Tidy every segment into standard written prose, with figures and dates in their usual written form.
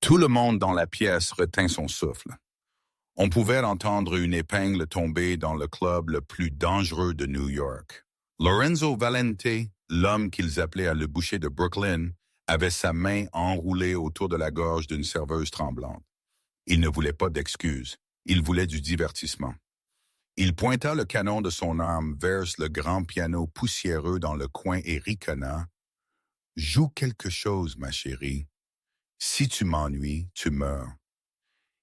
Tout le monde dans la pièce retint son souffle. On pouvait entendre une épingle tomber dans le club le plus dangereux de New York. Lorenzo Valente, l'homme qu'ils appelaient le boucher de Brooklyn, avait sa main enroulée autour de la gorge d'une serveuse tremblante. Il ne voulait pas d'excuses, il voulait du divertissement. Il pointa le canon de son arme vers le grand piano poussiéreux dans le coin et ricana. « Joue quelque chose, ma chérie. Si tu m'ennuies, tu meurs. »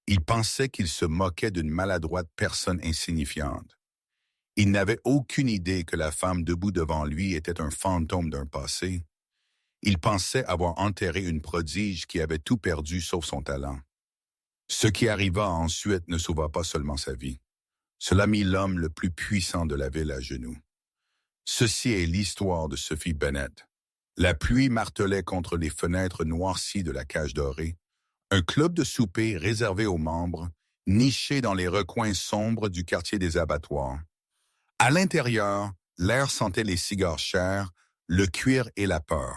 Il pensait qu'il se moquait d'une maladroite personne insignifiante. Il n'avait aucune idée que la femme debout devant lui était un fantôme d'un passé. Il pensait avoir enterré une prodige qui avait tout perdu sauf son talent. Ce qui arriva ensuite ne sauva pas seulement sa vie. Cela mit l'homme le plus puissant de la ville à genoux. Ceci est l'histoire de Sophie Bennett. La pluie martelait contre les fenêtres noircies de la cage dorée. Un club de souper réservé aux membres, niché dans les recoins sombres du quartier des abattoirs. À l'intérieur, l'air sentait les cigares chers, le cuir et la peur.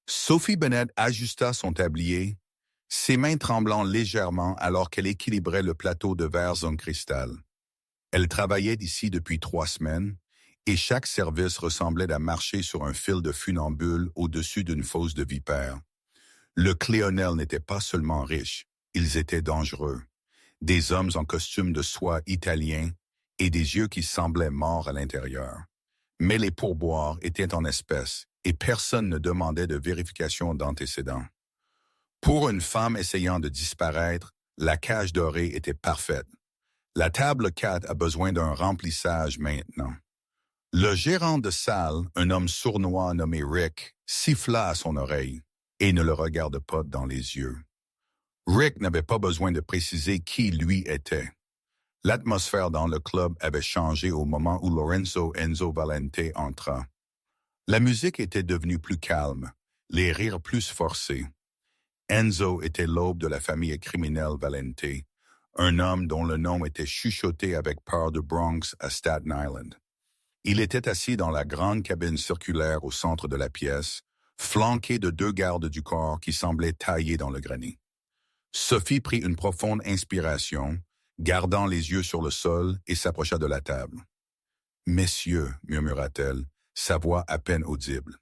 Sophie Bennett ajusta son tablier, ses mains tremblant légèrement alors qu'elle équilibrait le plateau de verre en cristal. Elle travaillait ici depuis 3 semaines, et chaque service ressemblait à marcher sur un fil de funambule au-dessus d'une fosse de vipères. Le Cléonel n'était pas seulement riche, ils étaient dangereux. Des hommes en costume de soie italien et des yeux qui semblaient morts à l'intérieur. Mais les pourboires étaient en espèces et personne ne demandait de vérification d'antécédents. Pour une femme essayant de disparaître, la cage dorée était parfaite. La table 4 a besoin d'un remplissage maintenant. Le gérant de salle, un homme sournois nommé Rick, siffla à son oreille et ne le regarda pas dans les yeux. Rick n'avait pas besoin de préciser qui lui était. L'atmosphère dans le club avait changé au moment où Lorenzo Enzo Valente entra. La musique était devenue plus calme, les rires plus forcés. Enzo était l'aube de la famille criminelle Valente, un homme dont le nom était chuchoté avec peur de Bronx à Staten Island. Il était assis dans la grande cabine circulaire au centre de la pièce, flanqué de 2 gardes du corps qui semblaient taillés dans le granit. Sophie prit une profonde inspiration, gardant les yeux sur le sol, et s'approcha de la table. « Messieurs, » murmura-t-elle, sa voix à peine audible.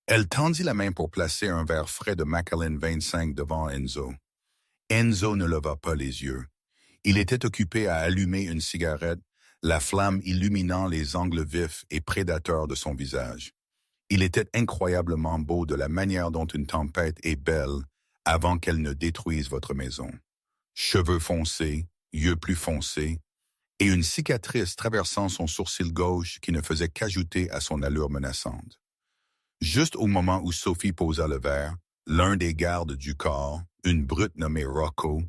Elle tendit la main pour placer un verre frais de Macallan 25 devant Enzo. Enzo ne leva pas les yeux. Il était occupé à allumer une cigarette, la flamme illuminant les angles vifs et prédateurs de son visage. Il était incroyablement beau de la manière dont une tempête est belle avant qu'elle ne détruise votre maison. Cheveux foncés, yeux plus foncés, et une cicatrice traversant son sourcil gauche qui ne faisait qu'ajouter à son allure menaçante. Juste au moment où Sophie posa le verre, l'un des gardes du corps, une brute nommée Rocco,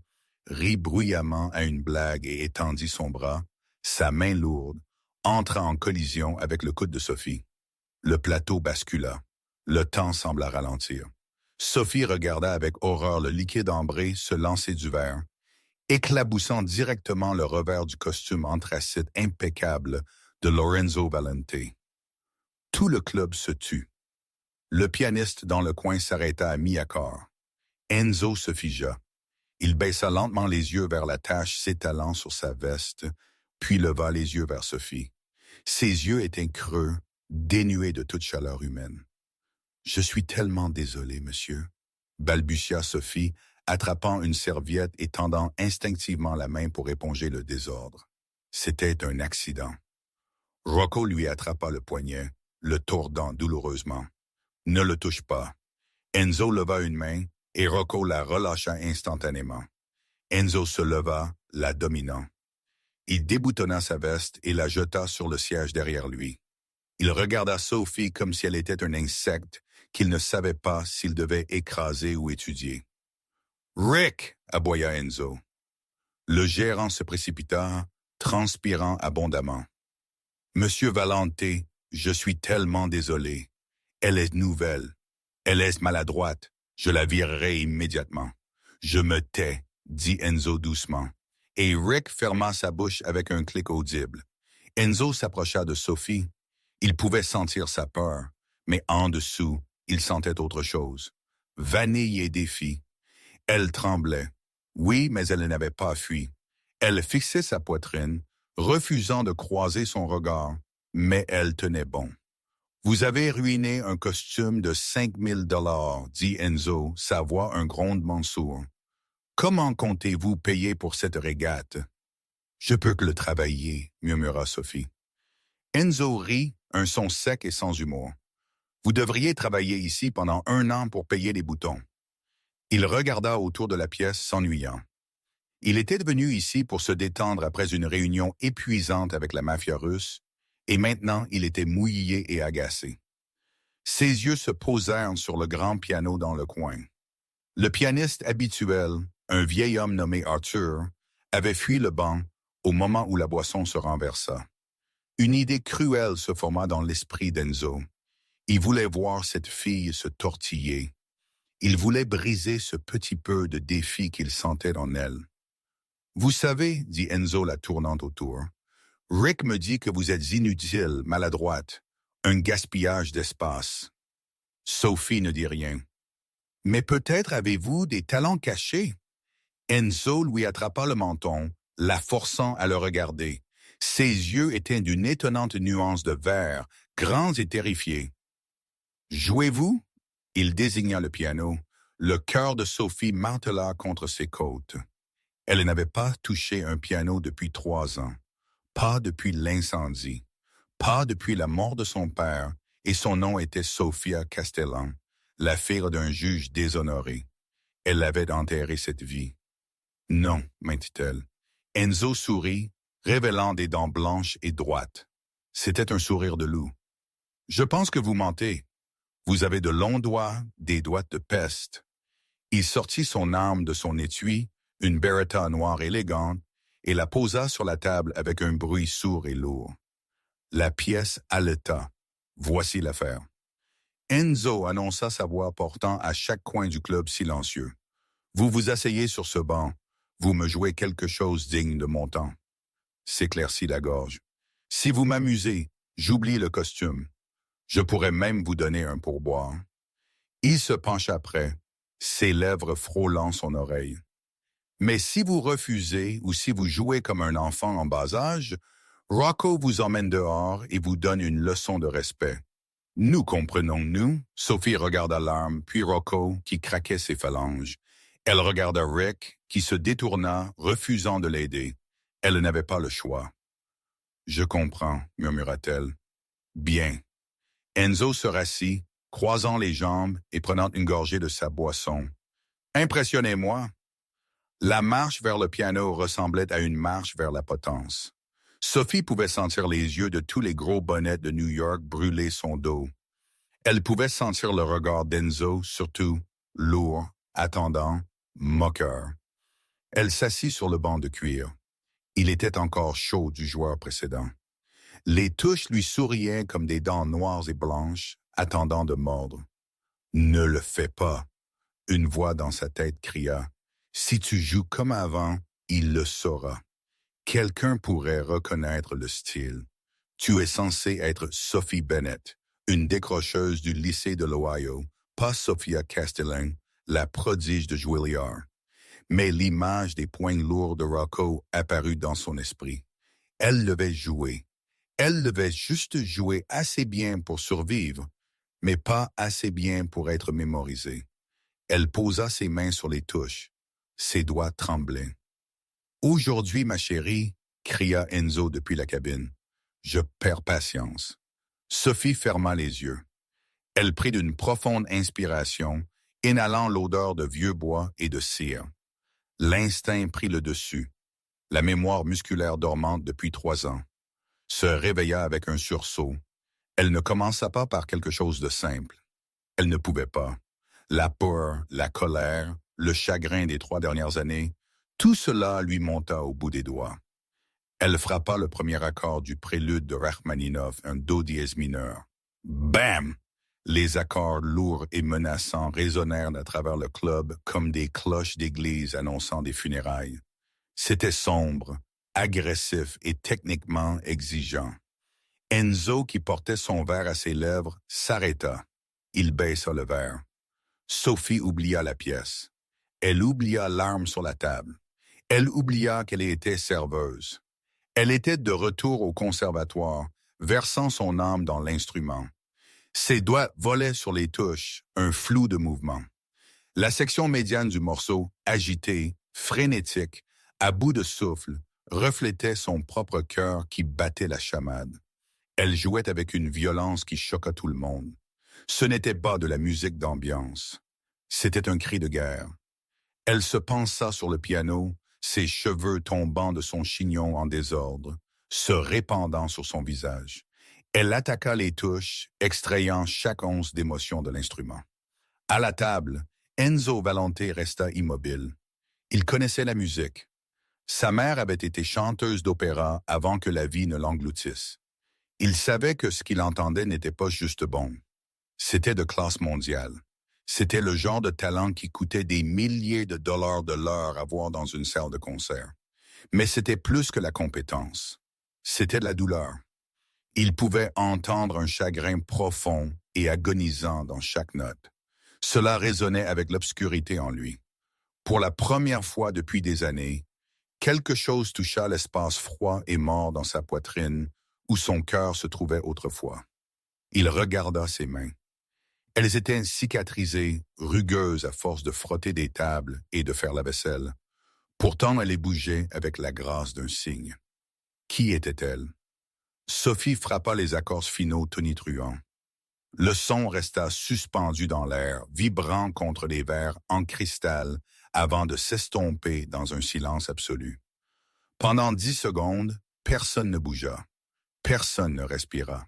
rit bruyamment à une blague et étendit son bras, sa main lourde, entra en collision avec le coude de Sophie. Le plateau bascula. Le temps sembla ralentir. Sophie regarda avec horreur le liquide ambré se lancer du verre, éclaboussant directement le revers du costume anthracite impeccable de Lorenzo Valente. Tout le club se tut. Le pianiste dans le coin s'arrêta à mi-accord. Enzo se figea. Il baissa lentement les yeux vers la tache s'étalant sur sa veste, puis leva les yeux vers Sophie. Ses yeux étaient creux, dénués de toute chaleur humaine. « Je suis tellement désolé, monsieur, » balbutia Sophie, attrapant une serviette et tendant instinctivement la main pour éponger le désordre. C'était un accident. Rocco lui attrapa le poignet, le tordant douloureusement. « Ne le touche pas. » Enzo leva une main et Rocco la relâcha instantanément. Enzo se leva, la dominant. Il déboutonna sa veste et la jeta sur le siège derrière lui. Il regarda Sophie comme si elle était un insecte qu'il ne savait pas s'il devait écraser ou étudier. « Rick !» aboya Enzo. Le gérant se précipita, transpirant abondamment. « Monsieur Valente, je suis tellement désolé. Elle est nouvelle. Elle est maladroite. Je la virerai immédiatement. »« Je me tais, » dit Enzo doucement. Et Rick ferma sa bouche avec un clic audible. Enzo s'approcha de Sophie. Il pouvait sentir sa peur, mais en dessous, il sentait autre chose. Vanille et défi. Elle tremblait. Oui, mais elle n'avait pas fui. Elle fixait sa poitrine, refusant de croiser son regard, mais elle tenait bon. Vous avez ruiné un costume de 5 000 $, dit Enzo, sa voix un grondement sourd. Comment comptez-vous payer pour cette régate? Je peux que le travailler, murmura Sophie. Enzo rit, un son sec et sans humour. Vous devriez travailler ici pendant 1 an pour payer les boutons. Il regarda autour de la pièce, s'ennuyant. Il était venu ici pour se détendre après une réunion épuisante avec la mafia russe, et maintenant il était mouillé et agacé. Ses yeux se posèrent sur le grand piano dans le coin. Le pianiste habituel, un vieil homme nommé Arthur, avait fui le banc au moment où la boisson se renversa. Une idée cruelle se forma dans l'esprit d'Enzo. Il voulait voir cette fille se tortiller. Il voulait briser ce petit peu de défi qu'il sentait en elle. « Vous savez, dit Enzo la tournant autour, Rick me dit que vous êtes inutile, maladroite, un gaspillage d'espace. » Sophie ne dit rien. « Mais peut-être avez-vous des talents cachés. » Enzo lui attrapa le menton, la forçant à le regarder. Ses yeux étaient d'une étonnante nuance de vert, grands et terrifiés. « Jouez-vous? » Il désigna le piano. Le cœur de Sophie martela contre ses côtes. Elle n'avait pas touché un piano depuis 3 ans, pas depuis l'incendie, pas depuis la mort de son père, et son nom était Sofia Castellan, la fille d'un juge déshonoré. Elle avait enterré cette vie. « Non, » maintit-elle. Enzo sourit, révélant des dents blanches et droites. C'était un sourire de loup. « Je pense que vous mentez. Vous avez de longs doigts, des doigts de peste. » Il sortit son arme de son étui, une Beretta noire élégante, et la posa sur la table avec un bruit sourd et lourd. La pièce haleta. Voici l'affaire. Enzo annonça sa voix portant à chaque coin du club silencieux. Vous vous asseyez sur ce banc. Vous me jouez quelque chose digne de mon temps. S'éclaircit la gorge. Si vous m'amusez, j'oublie le costume. Je pourrais même vous donner un pourboire. Il se pencha près, ses lèvres frôlant son oreille. Mais si vous refusez ou si vous jouez comme un enfant en bas âge, Rocco vous emmène dehors et vous donne une leçon de respect. Nous comprenons-nous? Sophie regarda l'arme, puis Rocco, qui craquait ses phalanges. Elle regarda Rick, qui se détourna, refusant de l'aider. Elle n'avait pas le choix. « Je comprends, » murmura-t-elle. « Bien. » Enzo se rassit, croisant les jambes et prenant une gorgée de sa boisson. « Impressionnez-moi. » La marche vers le piano ressemblait à une marche vers la potence. Sophie pouvait sentir les yeux de tous les gros bonnets de New York brûler son dos. Elle pouvait sentir le regard d'Enzo, surtout, lourd, attendant, moqueur. Elle s'assit sur le banc de cuir. Il était encore chaud du joueur précédent. Les touches lui souriaient comme des dents noires et blanches, attendant de mordre. « Ne le fais pas !» Une voix dans sa tête cria. « Si tu joues comme avant, il le saura. Quelqu'un pourrait reconnaître le style. Tu es censé être Sophie Bennett, une décrocheuse du lycée de l'Ohio, pas Sophia Castellan, la prodige de Juilliard. » Mais l'image des poings lourds de Rocco apparut dans son esprit. Elle devait jouer. Elle devait juste jouer assez bien pour survivre, mais pas assez bien pour être mémorisée. Elle posa ses mains sur les touches. Ses doigts tremblaient. « Aujourd'hui, ma chérie, » cria Enzo depuis la cabine. « Je perds patience. » Sophie ferma les yeux. Elle prit une profonde inspiration, inhalant l'odeur de vieux bois et de cire. L'instinct prit le dessus. La mémoire musculaire dormante depuis 3 ans se réveilla avec un sursaut. Elle ne commença pas par quelque chose de simple. Elle ne pouvait pas. La peur, la colère, le chagrin des 3 dernières années, tout cela lui monta au bout des doigts. Elle frappa le premier accord du prélude de Rachmaninoff, un do dièse mineur. Bam! Les accords lourds et menaçants résonnèrent à travers le club comme des cloches d'église annonçant des funérailles. C'était sombre, agressif et techniquement exigeant. Enzo, qui portait son verre à ses lèvres, s'arrêta. Il baissa le verre. Sophie oublia la pièce. Elle oublia l'arme sur la table. Elle oublia qu'elle était serveuse. Elle était de retour au conservatoire, versant son âme dans l'instrument. Ses doigts volaient sur les touches, un flou de mouvement. La section médiane du morceau, agitée, frénétique, à bout de souffle, reflétait son propre cœur qui battait la chamade. Elle jouait avec une violence qui choqua tout le monde. Ce n'était pas de la musique d'ambiance. C'était un cri de guerre. Elle se pencha sur le piano, ses cheveux tombant de son chignon en désordre, se répandant sur son visage. Elle attaqua les touches, extrayant chaque once d'émotion de l'instrument. À la table, Enzo Valente resta immobile. Il connaissait la musique. Sa mère avait été chanteuse d'opéra avant que la vie ne l'engloutisse. Il savait que ce qu'il entendait n'était pas juste bon. C'était de classe mondiale. C'était le genre de talent qui coûtait des milliers de dollars de l'heure à voir dans une salle de concert. Mais c'était plus que la compétence. C'était de la douleur. Il pouvait entendre un chagrin profond et agonisant dans chaque note. Cela résonnait avec l'obscurité en lui. Pour la première fois depuis des années, quelque chose toucha l'espace froid et mort dans sa poitrine où son cœur se trouvait autrefois. Il regarda ses mains. Elles étaient cicatrisées, rugueuses à force de frotter des tables et de faire la vaisselle. Pourtant, elle les bougeait avec la grâce d'un cygne. Qui était-elle? Sophie frappa les accords finaux tonitruants. Le son resta suspendu dans l'air, vibrant contre les verres en cristal avant de s'estomper dans un silence absolu. Pendant 10 secondes, personne ne bougea. Personne ne respira.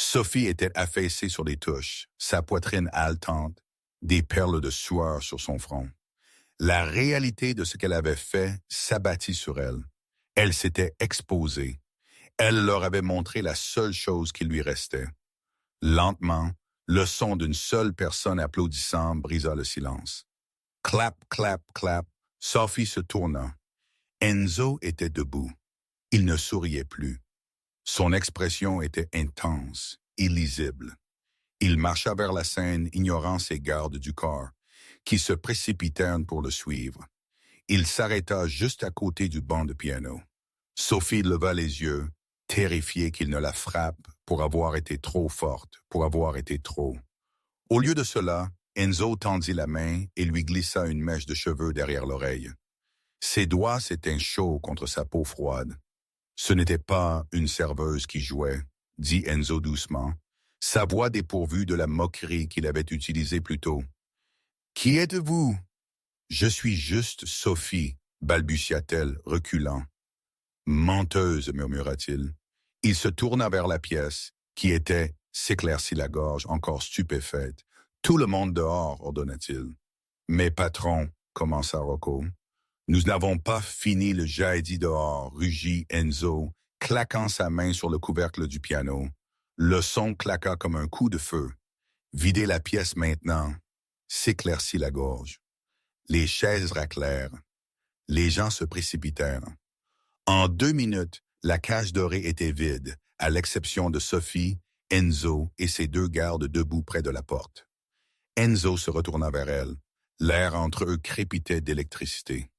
Sophie était affaissée sur les touches, sa poitrine haletante, des perles de sueur sur son front. La réalité de ce qu'elle avait fait s'abattit sur elle. Elle s'était exposée. Elle leur avait montré la seule chose qui lui restait. Lentement, le son d'une seule personne applaudissant brisa le silence. Clap, clap, clap, Sophie se tourna. Enzo était debout. Il ne souriait plus. Son expression était intense, illisible. Il marcha vers la scène, ignorant ses gardes du corps, qui se précipitèrent pour le suivre. Il s'arrêta juste à côté du banc de piano. Sophie leva les yeux, terrifiée qu'il ne la frappe pour avoir été trop forte, pour avoir été trop. Au lieu de cela, Enzo tendit la main et lui glissa une mèche de cheveux derrière l'oreille. Ses doigts s'étaient chauds contre sa peau froide. Ce n'était pas une serveuse qui jouait, dit Enzo doucement, sa voix dépourvue de la moquerie qu'il avait utilisée plus tôt. Qui êtes-vous? Je suis juste Sophie, balbutia-t-elle, reculant. Menteuse, murmura-t-il. Il se tourna vers la pièce, qui était, s'éclaircit la gorge, encore stupéfaite. Tout le monde dehors, ordonna-t-il. Mais patron, commença Rocco. Nous n'avons pas fini le jaidi dehors, rugit Enzo, claquant sa main sur le couvercle du piano. Le son claqua comme un coup de feu. Videz la pièce maintenant, s'éclaircit la gorge. Les chaises raclèrent. Les gens se précipitèrent. En 2 minutes, la cage dorée était vide, à l'exception de Sophie, Enzo et ses 2 gardes debout près de la porte. Enzo se retourna vers elle. L'air entre eux crépitait d'électricité.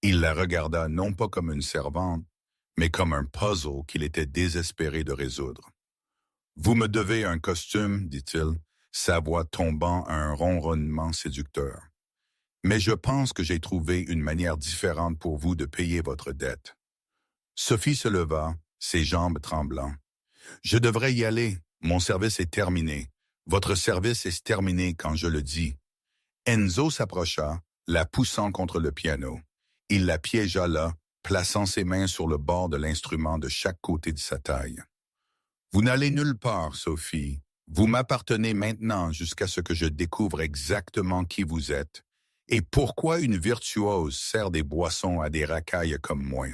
Il la regarda non pas comme une servante, mais comme un puzzle qu'il était désespéré de résoudre. « Vous me devez un costume, dit-il, sa voix tombant à un ronronnement séducteur. Mais je pense que j'ai trouvé une manière différente pour vous de payer votre dette. » Sophie se leva, ses jambes tremblant. « Je devrais y aller, mon service est terminé. Votre service est terminé quand je le dis. » Enzo s'approcha, la poussant contre le piano. Il la piégea là, plaçant ses mains sur le bord de l'instrument de chaque côté de sa taille. « Vous n'allez nulle part, Sophie. Vous m'appartenez maintenant jusqu'à ce que je découvre exactement qui vous êtes et pourquoi une virtuose sert des boissons à des racailles comme moi. »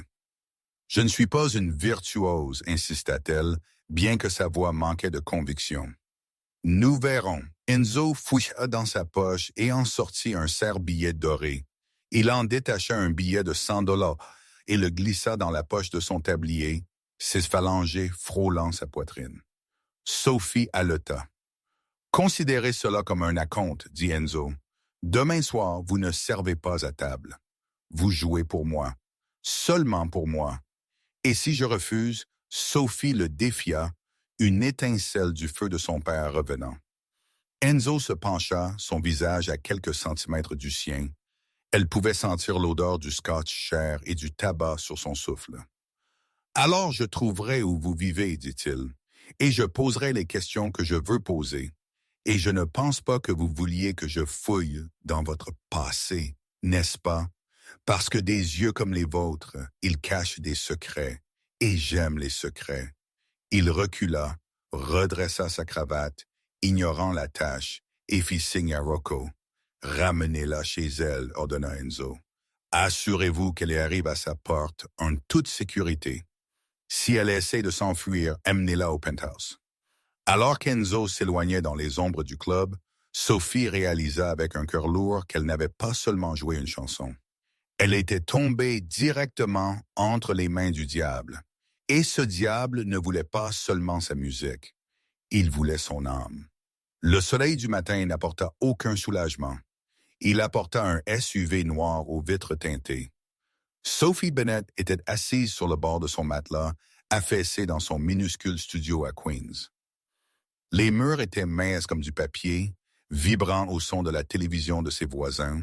« Je ne suis pas une virtuose, insista-t-elle, bien que sa voix manquait de conviction. « Nous verrons. » Enzo fouilla dans sa poche et en sortit un serre-billet doré. Il en détacha un billet de $100 et le glissa dans la poche de son tablier, ses phalanges frôlant sa poitrine. Sophie haleta. « Considérez cela comme un acompte, dit Enzo. Demain soir, vous ne servez pas à table. Vous jouez pour moi. Seulement pour moi. Et si je refuse, Sophie le défia, une étincelle du feu de son père revenant. Enzo se pencha, son visage à quelques centimètres du sien. Elle pouvait sentir l'odeur du scotch cher et du tabac sur son souffle. « Alors je trouverai où vous vivez, dit-il, et je poserai les questions que je veux poser. Et je ne pense pas que vous vouliez que je fouille dans votre passé, n'est-ce pas? Parce que des yeux comme les vôtres, ils cachent des secrets, et j'aime les secrets. » Il recula, redressa sa cravate, ignorant la tâche, et fit signe à Rocco. « Ramenez-la chez elle, ordonna Enzo. Assurez-vous qu'elle arrive à sa porte en toute sécurité. Si elle essaie de s'enfuir, emmenez-la au penthouse. » Alors qu'Enzo s'éloignait dans les ombres du club, Sophie réalisa avec un cœur lourd qu'elle n'avait pas seulement joué une chanson. Elle était tombée directement entre les mains du diable. Et ce diable ne voulait pas seulement sa musique, il voulait son âme. Le soleil du matin n'apporta aucun soulagement. Il apporta un SUV noir aux vitres teintées. Sophie Bennett était assise sur le bord de son matelas, affaissée dans son minuscule studio à Queens. Les murs étaient minces comme du papier, vibrant au son de la télévision de ses voisins,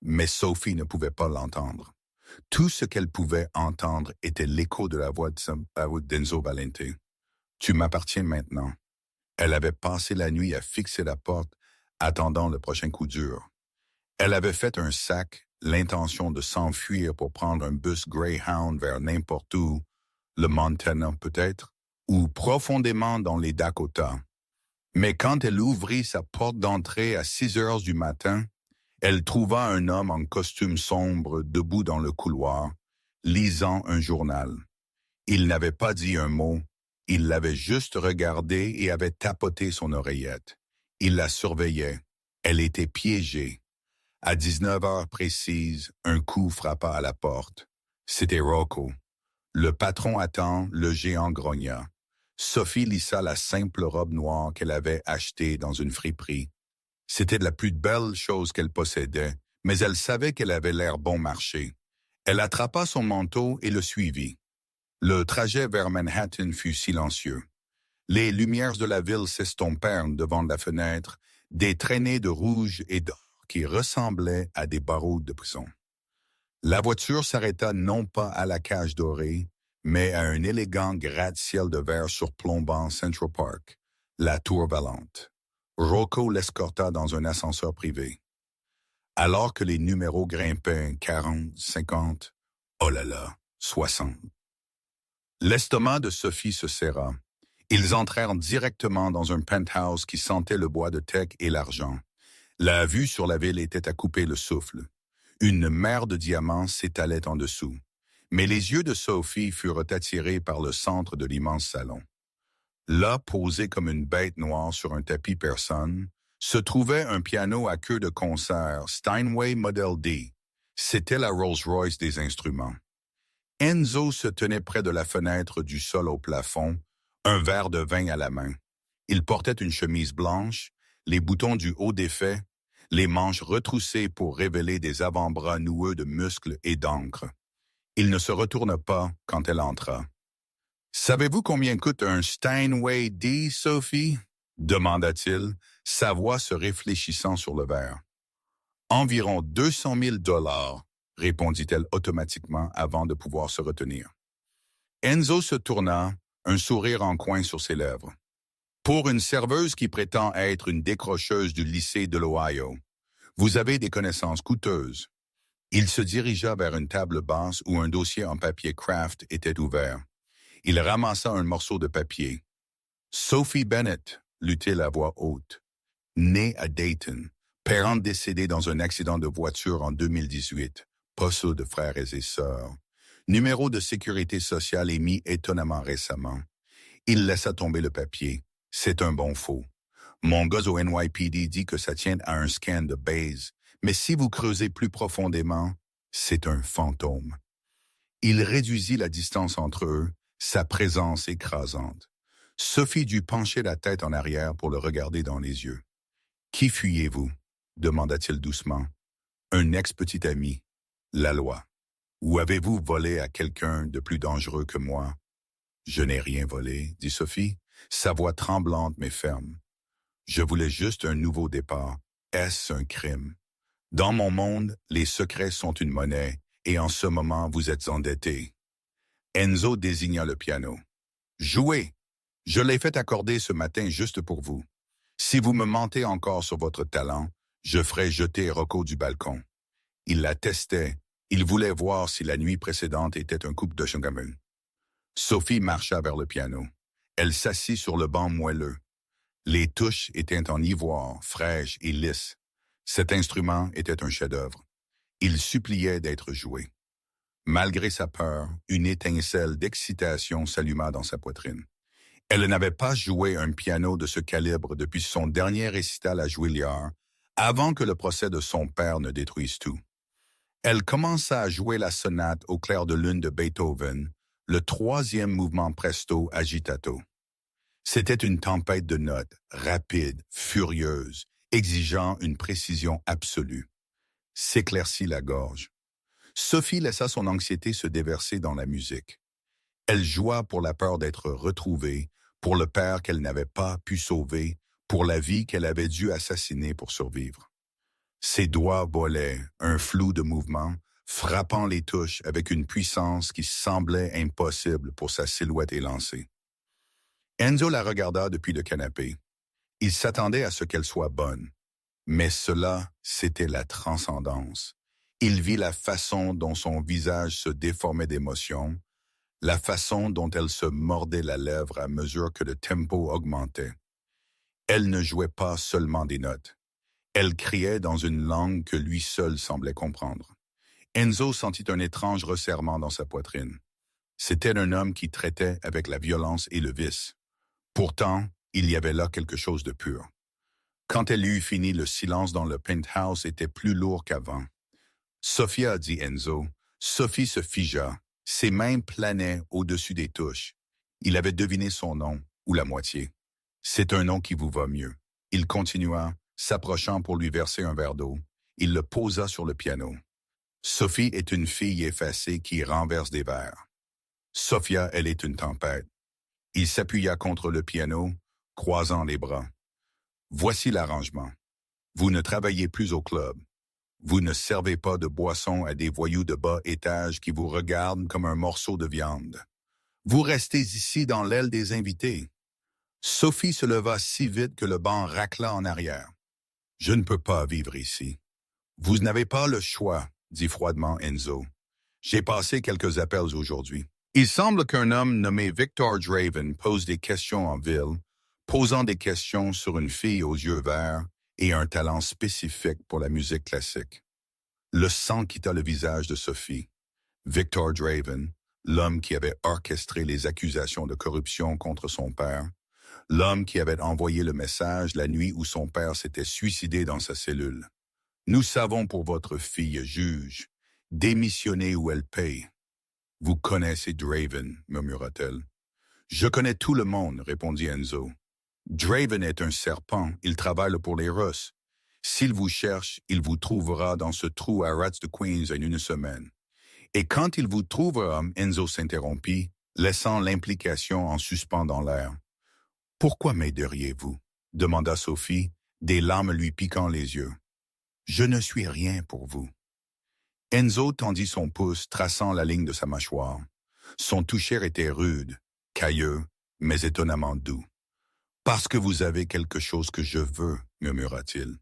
mais Sophie ne pouvait pas l'entendre. Tout ce qu'elle pouvait entendre était l'écho de la voix d'Enzo Valente. « Tu m'appartiens maintenant. » Elle avait passé la nuit à fixer la porte, attendant le prochain coup dur. Elle avait fait un sac, l'intention de s'enfuir pour prendre un bus Greyhound vers n'importe où, le Montana peut-être, ou profondément dans les Dakota. Mais quand elle ouvrit sa porte d'entrée à 6 heures du matin, elle trouva un homme en costume sombre debout dans le couloir, lisant un journal. Il n'avait pas dit un mot, il l'avait juste regardée et avait tapoté son oreillette. Il la surveillait. Elle était piégée. À 19 heures précises, un coup frappa à la porte. C'était Rocco. Le patron attend, le géant grogna. Sophie lissa la simple robe noire qu'elle avait achetée dans une friperie. C'était la plus belle chose qu'elle possédait, mais elle savait qu'elle avait l'air bon marché. Elle attrapa son manteau et le suivit. Le trajet vers Manhattan fut silencieux. Les lumières de la ville s'estompèrent devant la fenêtre, des traînées de rouge et d'or qui ressemblaient à des barreaux de prison. La voiture s'arrêta non pas à la cage dorée, mais à un élégant gratte-ciel de verre surplombant Central Park, la tour Valente. Rocco l'escorta dans un ascenseur privé. Alors que les numéros grimpaient 40, 50, oh là là, 60. L'estomac de Sophie se serra. Ils entrèrent directement dans un penthouse qui sentait le bois de teck et l'argent. La vue sur la ville était à couper le souffle. Une mer de diamants s'étalait en dessous. Mais les yeux de Sophie furent attirés par le centre de l'immense salon. Là, posé comme une bête noire sur un tapis persane, se trouvait un piano à queue de concert Steinway Model D. C'était la Rolls-Royce des instruments. Enzo se tenait près de la fenêtre du sol au plafond, un verre de vin à la main. Il portait une chemise blanche, les boutons du haut défaits, les manches retroussées pour révéler des avant-bras noueux de muscles et d'encre. Il ne se retourna pas quand elle entra. « Savez-vous combien coûte un Steinway D, Sophie? » demanda-t-il, sa voix se réfléchissant sur le verre. « Environ 200 000 $, répondit-elle automatiquement avant de pouvoir se retenir. Enzo se tourna, un sourire en coin sur ses lèvres. « Pour une serveuse qui prétend être une décrocheuse du lycée de l'Ohio, vous avez des connaissances coûteuses. » Il se dirigea vers une table basse où un dossier en papier craft était ouvert. Il ramassa un morceau de papier. « Sophie Bennett », lut-il à voix haute. « Née à Dayton, parente décédée dans un accident de voiture en 2018. Pas ceux de frères et sœurs. Numéro de sécurité sociale émis étonnamment récemment. » Il laissa tomber le papier. « C'est un bon faux. Mon gars au NYPD dit que ça tient à un scan de base, mais si vous creusez plus profondément, c'est un fantôme. » Il réduisit la distance entre eux, sa présence écrasante. Sophie dut pencher la tête en arrière pour le regarder dans les yeux. « Qui fuyez-vous? » demanda-t-il doucement. Un ex-petit ami, la loi. Ou avez-vous volé à quelqu'un de plus dangereux que moi? Je n'ai rien volé, dit Sophie, sa voix tremblante mais ferme. Je voulais juste un nouveau départ. Est-ce un crime? Dans mon monde, les secrets sont une monnaie, et en ce moment vous êtes endetté. Enzo désigna le piano. Jouez! Je l'ai fait accorder ce matin juste pour vous. Si vous me mentez encore sur votre talent, je ferai jeter Rocco du balcon. Il la testait. Il voulait voir si la nuit précédente était un coup de chagrin. Sophie marcha vers le piano. Elle s'assit sur le banc moelleux. Les touches étaient en ivoire, fraîches et lisses. Cet instrument était un chef-d'œuvre. Il suppliait d'être joué. Malgré sa peur, une étincelle d'excitation s'alluma dans sa poitrine. Elle n'avait pas joué un piano de ce calibre depuis son dernier récital à Juilliard, avant que le procès de son père ne détruise tout. Elle commença à jouer la sonate au clair de lune de Beethoven, le troisième mouvement presto agitato. C'était une tempête de notes, rapide, furieuse, exigeant une précision absolue. S'éclaircit la gorge. Sophie laissa son anxiété se déverser dans la musique. Elle joua pour la peur d'être retrouvée, pour le père qu'elle n'avait pas pu sauver, pour la vie qu'elle avait dû assassiner pour survivre. Ses doigts volaient, un flou de mouvement, frappant les touches avec une puissance qui semblait impossible pour sa silhouette élancée. Enzo la regarda depuis le canapé. Il s'attendait à ce qu'elle soit bonne. Mais cela, c'était la transcendance. Il vit la façon dont son visage se déformait d'émotion, la façon dont elle se mordait la lèvre à mesure que le tempo augmentait. Elle ne jouait pas seulement des notes. Elle criait dans une langue que lui seul semblait comprendre. Enzo sentit un étrange resserrement dans sa poitrine. C'était un homme qui traitait avec la violence et le vice. Pourtant, il y avait là quelque chose de pur. Quand elle eut fini, le silence dans le penthouse était plus lourd qu'avant. Sophia, dit Enzo. Sophie se figea. Ses mains planaient au-dessus des touches. Il avait deviné son nom, ou la moitié. C'est un nom qui vous va mieux. Il continua, s'approchant pour lui verser un verre d'eau. Il le posa sur le piano. Sophie est une fille effacée qui renverse des verres. Sophia, elle est une tempête. Il s'appuya contre le piano, croisant les bras. Voici l'arrangement. Vous ne travaillez plus au club. Vous ne servez pas de boisson à des voyous de bas étage qui vous regardent comme un morceau de viande. Vous restez ici dans l'aile des invités. Sophie se leva si vite que le banc racla en arrière. Je ne peux pas vivre ici. Vous n'avez pas le choix, dit froidement Enzo. J'ai passé quelques appels aujourd'hui. Il semble qu'un homme nommé Victor Draven pose des questions en ville, posant des questions sur une fille aux yeux verts et un talent spécifique pour la musique classique. Le sang quitta le visage de Sophie. Victor Draven, l'homme qui avait orchestré les accusations de corruption contre son père, l'homme qui avait envoyé le message la nuit où son père s'était suicidé dans sa cellule. Nous savons pour votre fille, juge, démissionnez ou elle paye. Vous connaissez Draven, murmura-t-elle. Je connais tout le monde, répondit Enzo. Draven est un serpent, il travaille pour les Russes. S'il vous cherche, il vous trouvera dans ce trou à Rats de Queens en une semaine. Et quand il vous trouvera, Enzo s'interrompit, laissant l'implication en suspens dans l'air. Pourquoi m'aideriez-vous? Demanda Sophie, des larmes lui piquant les yeux. Je ne suis rien pour vous. Enzo tendit son pouce, traçant la ligne de sa mâchoire. Son toucher était rude, cailleux, mais étonnamment doux. Parce que vous avez quelque chose que je veux, murmura-t-il.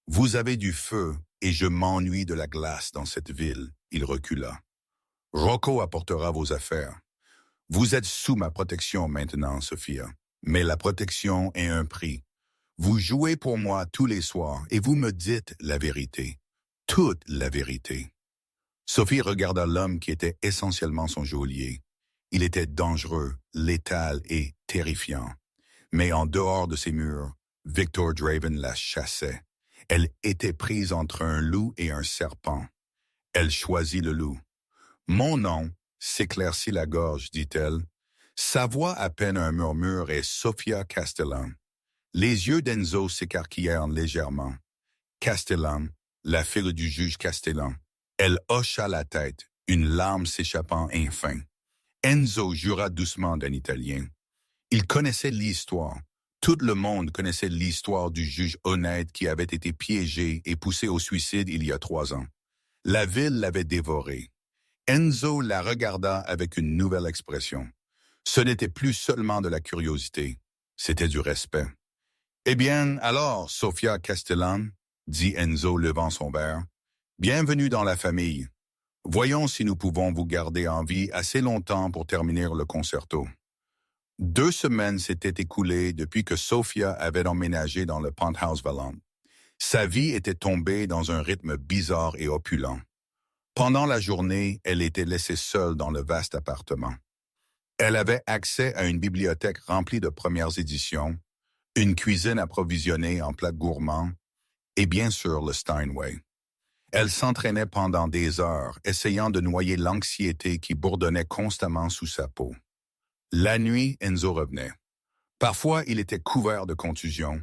Vous avez du feu, et je m'ennuie de la glace dans cette ville. Il recula. Rocco apportera vos affaires. Vous êtes sous ma protection maintenant, Sophia. Mais la protection est un prix. Vous jouez pour moi tous les soirs, et vous me dites la vérité. Toute la vérité. Sophie regarda l'homme qui était essentiellement son geôlier. Il était dangereux, létal et terrifiant. Mais en dehors de ces murs, Victor Draven la chassait. Elle était prise entre un loup et un serpent. Elle choisit le loup. « Mon nom » s'éclaircit la gorge, dit-elle. Sa voix à peine un murmure est Sophia Castellan. Les yeux d'Enzo s'écarquillèrent légèrement. Castellan, la fille du juge Castellan. Elle hocha la tête, une larme s'échappant enfin. Enzo jura doucement d'un Italien. Il connaissait l'histoire. Tout le monde connaissait l'histoire du juge honnête qui avait été piégé et poussé au suicide il y a 3 ans. La ville l'avait dévoré. Enzo la regarda avec une nouvelle expression. Ce n'était plus seulement de la curiosité, c'était du respect. « Eh bien, alors, Sofia Castellan, » dit Enzo levant son verre, « bienvenue dans la famille. Voyons si nous pouvons vous garder en vie assez longtemps pour terminer le concerto. » 2 semaines s'étaient écoulées depuis que Sofia avait emménagé dans le penthouse Valant. Sa vie était tombée dans un rythme bizarre et opulent. Pendant la journée, elle était laissée seule dans le vaste appartement. Elle avait accès à une bibliothèque remplie de premières éditions, une cuisine approvisionnée en plats gourmands et bien sûr le Steinway. Elle s'entraînait pendant des heures, essayant de noyer l'anxiété qui bourdonnait constamment sous sa peau. La nuit, Enzo revenait. Parfois, il était couvert de contusions.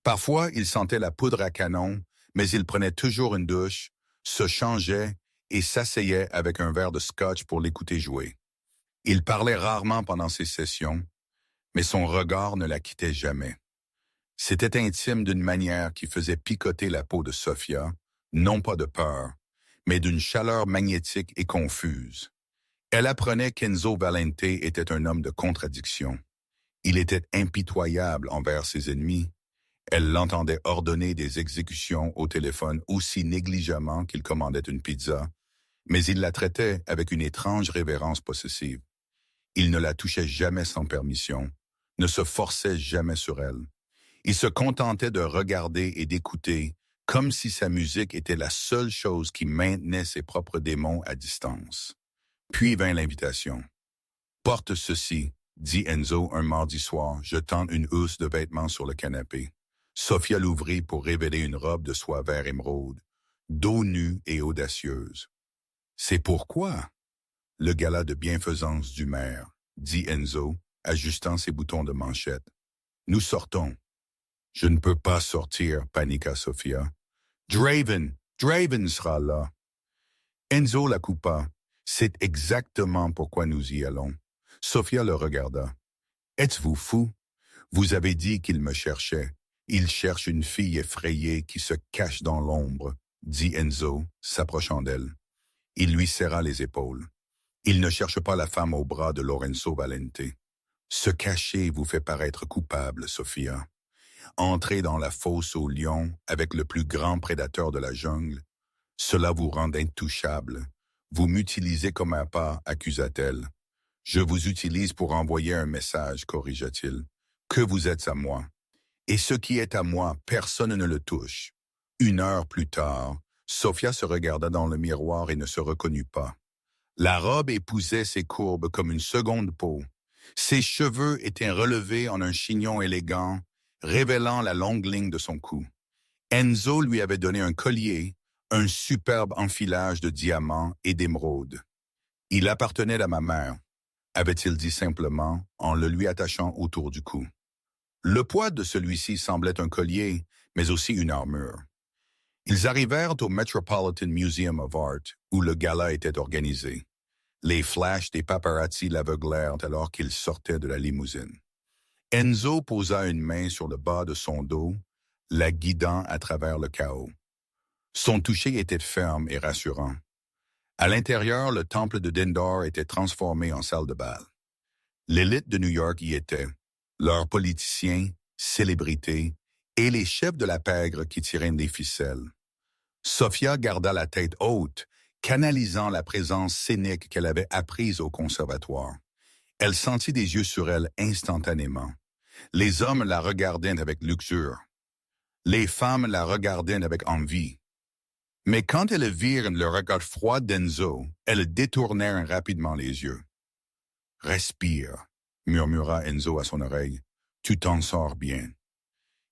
Parfois, il sentait la poudre à canon, mais il prenait toujours une douche, se changeait et s'asseyait avec un verre de scotch pour l'écouter jouer. Il parlait rarement pendant ses sessions, mais son regard ne la quittait jamais. C'était intime d'une manière qui faisait picoter la peau de Sofia, non pas de peur, mais d'une chaleur magnétique et confuse. Elle apprenait qu'Enzo Valente était un homme de contradiction. Il était impitoyable envers ses ennemis. Elle l'entendait ordonner des exécutions au téléphone aussi négligemment qu'il commandait une pizza, mais il la traitait avec une étrange révérence possessive. Il ne la touchait jamais sans permission, ne se forçait jamais sur elle. Il se contentait de regarder et d'écouter, comme si sa musique était la seule chose qui maintenait ses propres démons à distance. Puis vint l'invitation. « Porte ceci », dit Enzo un mardi soir, jetant une housse de vêtements sur le canapé. Sofia l'ouvrit pour révéler une robe de soie vert émeraude, dos nue et audacieuse. « C'est pourquoi ?» Le gala de bienfaisance du maire, dit Enzo, ajustant ses boutons de manchette. « Nous sortons. » « Je ne peux pas sortir, paniqua Sofia. « Draven sera là. » Enzo la coupa. « C'est exactement pourquoi nous y allons. » Sofia le regarda. « Êtes-vous fou? Vous avez dit qu'il me cherchait. Il cherche une fille effrayée qui se cache dans l'ombre, » dit Enzo, s'approchant d'elle. Il lui serra les épaules. « Il ne cherche pas la femme au bras de Lorenzo Valente. Se cacher vous fait paraître coupable, Sofia. Entrer dans la fosse aux lions avec le plus grand prédateur de la jungle, cela vous rend intouchable. Vous m'utilisez comme un pas, accusa-t-elle. Je vous utilise pour envoyer un message, corrigea-t-il. Que vous êtes à moi. Et ce qui est à moi, personne ne le touche. 1 heure plus tard, Sofia se regarda dans le miroir et ne se reconnut pas. La robe épousait ses courbes comme une seconde peau. Ses cheveux étaient relevés en un chignon élégant, révélant la longue ligne de son cou. Enzo lui avait donné un collier, un superbe enfilage de diamants et d'émeraudes. « Il appartenait à ma mère », avait-il dit simplement en le lui attachant autour du cou. Le poids de celui-ci semblait un collier, mais aussi une armure. Ils arrivèrent au Metropolitan Museum of Art, où le gala était organisé. Les flashs des paparazzi l'aveuglèrent alors qu'il sortait de la limousine. Enzo posa une main sur le bas de son dos, la guidant à travers le chaos. Son toucher était ferme et rassurant. À l'intérieur, le temple de Dindar était transformé en salle de bal. L'élite de New York y était, leurs politiciens, célébrités et les chefs de la pègre qui tiraient des ficelles. Sofia garda la tête haute, canalisant la présence scénique qu'elle avait apprise au conservatoire. Elle sentit des yeux sur elle instantanément. Les hommes la regardaient avec luxure. Les femmes la regardaient avec envie. Mais quand elles virent le regard froid d'Enzo, elles détournèrent rapidement les yeux. « Respire », murmura Enzo à son oreille. « Tu t'en sors bien. »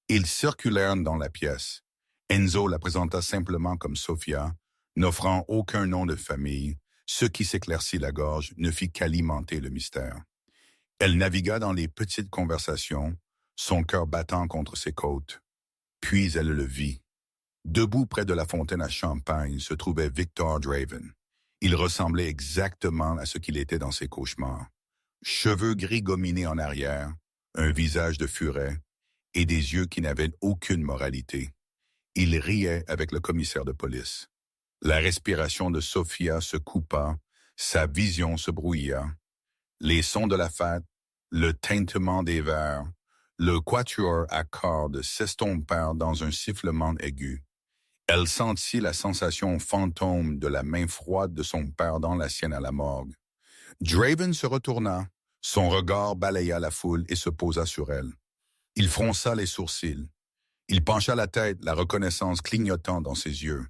Ils circulèrent dans la pièce. Enzo la présenta simplement comme Sofia, n'offrant aucun nom de famille, ce qui s'éclaircit la gorge ne fit qu'alimenter le mystère. Elle navigua dans les petites conversations, son cœur battant contre ses côtes. Puis elle le vit. Debout près de la fontaine à champagne se trouvait Victor Draven. Il ressemblait exactement à ce qu'il était dans ses cauchemars. Cheveux gris gominés en arrière, un visage de furet et des yeux qui n'avaient aucune moralité. Il riait avec le commissaire de police. La respiration de Sophia se coupa, sa vision se brouilla. Les sons de la fête, le tintement des verres, le quatuor à cordes s'estompèrent dans un sifflement aigu. Elle sentit la sensation fantôme de la main froide de son père dans la sienne à la morgue. Draven se retourna, son regard balaya la foule et se posa sur elle. Il fronça les sourcils. Il pencha la tête, la reconnaissance clignotant dans ses yeux.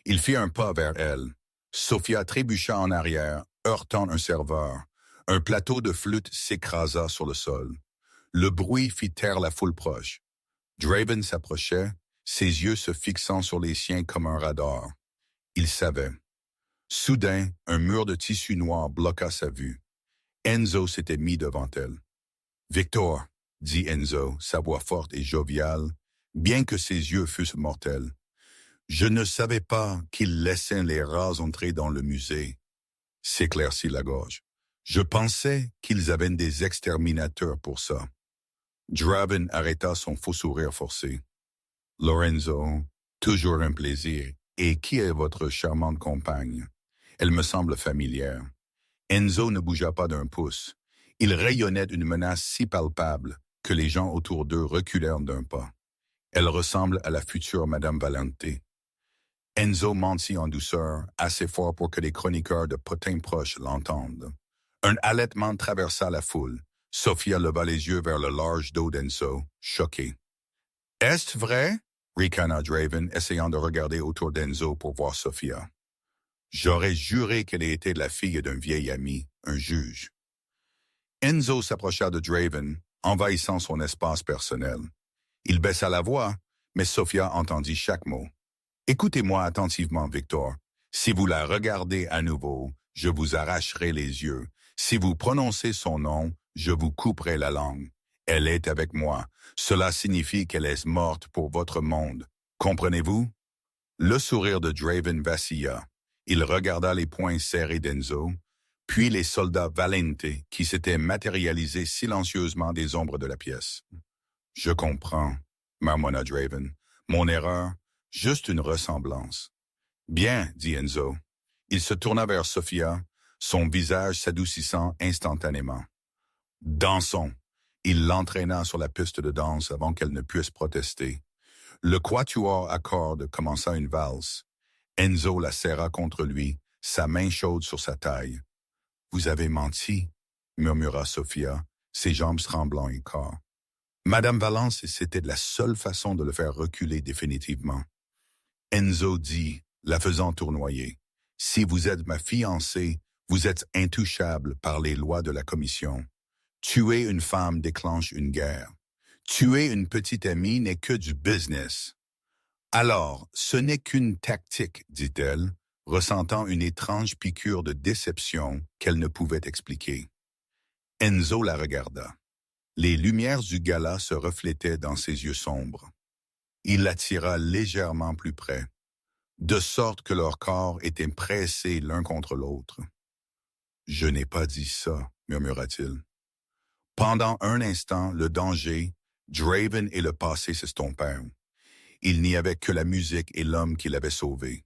Il fit un pas vers elle. Sophia trébucha en arrière, heurtant un serveur. Un plateau de flûte s'écrasa sur le sol. Le bruit fit taire la foule proche. Draven s'approchait, ses yeux se fixant sur les siens comme un radar. Il savait. Soudain, un mur de tissu noir bloqua sa vue. Enzo s'était mis devant elle. « Victor », dit Enzo, sa voix forte et joviale, bien que ses yeux fussent mortels. « Je ne savais pas qu'ils laissaient les rats entrer dans le musée. » S'éclaircit la gorge. « Je pensais qu'ils avaient des exterminateurs pour ça. » Draven arrêta son faux sourire forcé. « Lorenzo, toujours un plaisir. Et qui est votre charmante compagne? Elle me semble familière. » Enzo ne bougea pas d'un pouce. Il rayonnait d'une menace si palpable que les gens autour d'eux reculèrent d'un pas. Elle ressemble à la future Madame Valente. Enzo mentit en douceur, assez fort pour que les chroniqueurs de potins proches l'entendent. Un halètement traversa la foule. Sophia leva les yeux vers le large dos d'Enzo, choquée. « Est-ce vrai? » ricana Draven, essayant de regarder autour d'Enzo pour voir Sophia. « J'aurais juré qu'elle était la fille d'un vieil ami, un juge. » Enzo s'approcha de Draven, envahissant son espace personnel. Il baissa la voix, mais Sophia entendit chaque mot. « Écoutez-moi attentivement, Victor. Si vous la regardez à nouveau, je vous arracherai les yeux. Si vous prononcez son nom, je vous couperai la langue. Elle est avec moi. Cela signifie qu'elle est morte pour votre monde. Comprenez-vous? » Le sourire de Draven vacilla. Il regarda les poings serrés d'Enzo, puis les soldats Valente qui s'étaient matérialisés silencieusement des ombres de la pièce. « Je comprends, » marmonna Draven. « Mon erreur, juste une ressemblance. »« Bien, » dit Enzo. Il se tourna vers Sophia, son visage s'adoucissant instantanément. « Dansons !» Il l'entraîna sur la piste de danse avant qu'elle ne puisse protester. Le quatuor à cordes commença une valse. Enzo la serra contre lui, sa main chaude sur sa taille. « Vous avez menti, » murmura Sophia, ses jambes tremblant et corps. Madame Valence, c'était la seule façon de le faire reculer définitivement. Enzo dit, la faisant tournoyer, « Si vous êtes ma fiancée, vous êtes intouchable par les lois de la commission. Tuer une femme déclenche une guerre. Tuer une petite amie n'est que du business. » « Alors, ce n'est qu'une tactique, dit-elle, ressentant une étrange piqûre de déception qu'elle ne pouvait expliquer. Enzo la regarda. Les lumières du gala se reflétaient dans ses yeux sombres. Il l'attira légèrement plus près, de sorte que leurs corps étaient pressés l'un contre l'autre. « Je n'ai pas dit ça, » murmura-t-il. Pendant un instant, le danger, Draven et le passé s'estompèrent. Il n'y avait que la musique et l'homme qui l'avait sauvé.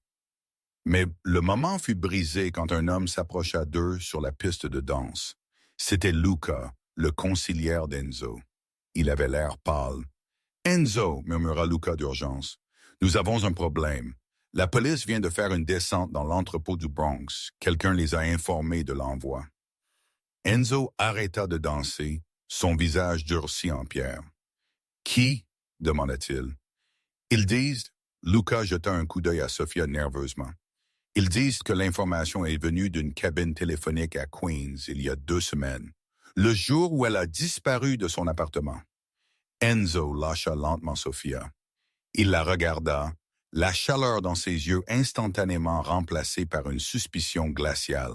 Mais le moment fut brisé quand un homme s'approcha d'eux sur la piste de danse. C'était Luca, le conciliaire d'Enzo. Il avait l'air pâle. « Enzo, » murmura Luca d'urgence, « nous avons un problème. La police vient de faire une descente dans l'entrepôt du Bronx. Quelqu'un les a informés de l'envoi. » Enzo arrêta de danser, son visage durci en pierre. « Qui ?» demanda-t-il. « Ils disent, » Luca jeta un coup d'œil à Sophia nerveusement. « Ils disent que l'information est venue d'une cabine téléphonique à Queens il y a 2 semaines, le jour où elle a disparu de son appartement. » Enzo lâcha lentement Sophia. Il la regarda, la chaleur dans ses yeux instantanément remplacée par une suspicion glaciale.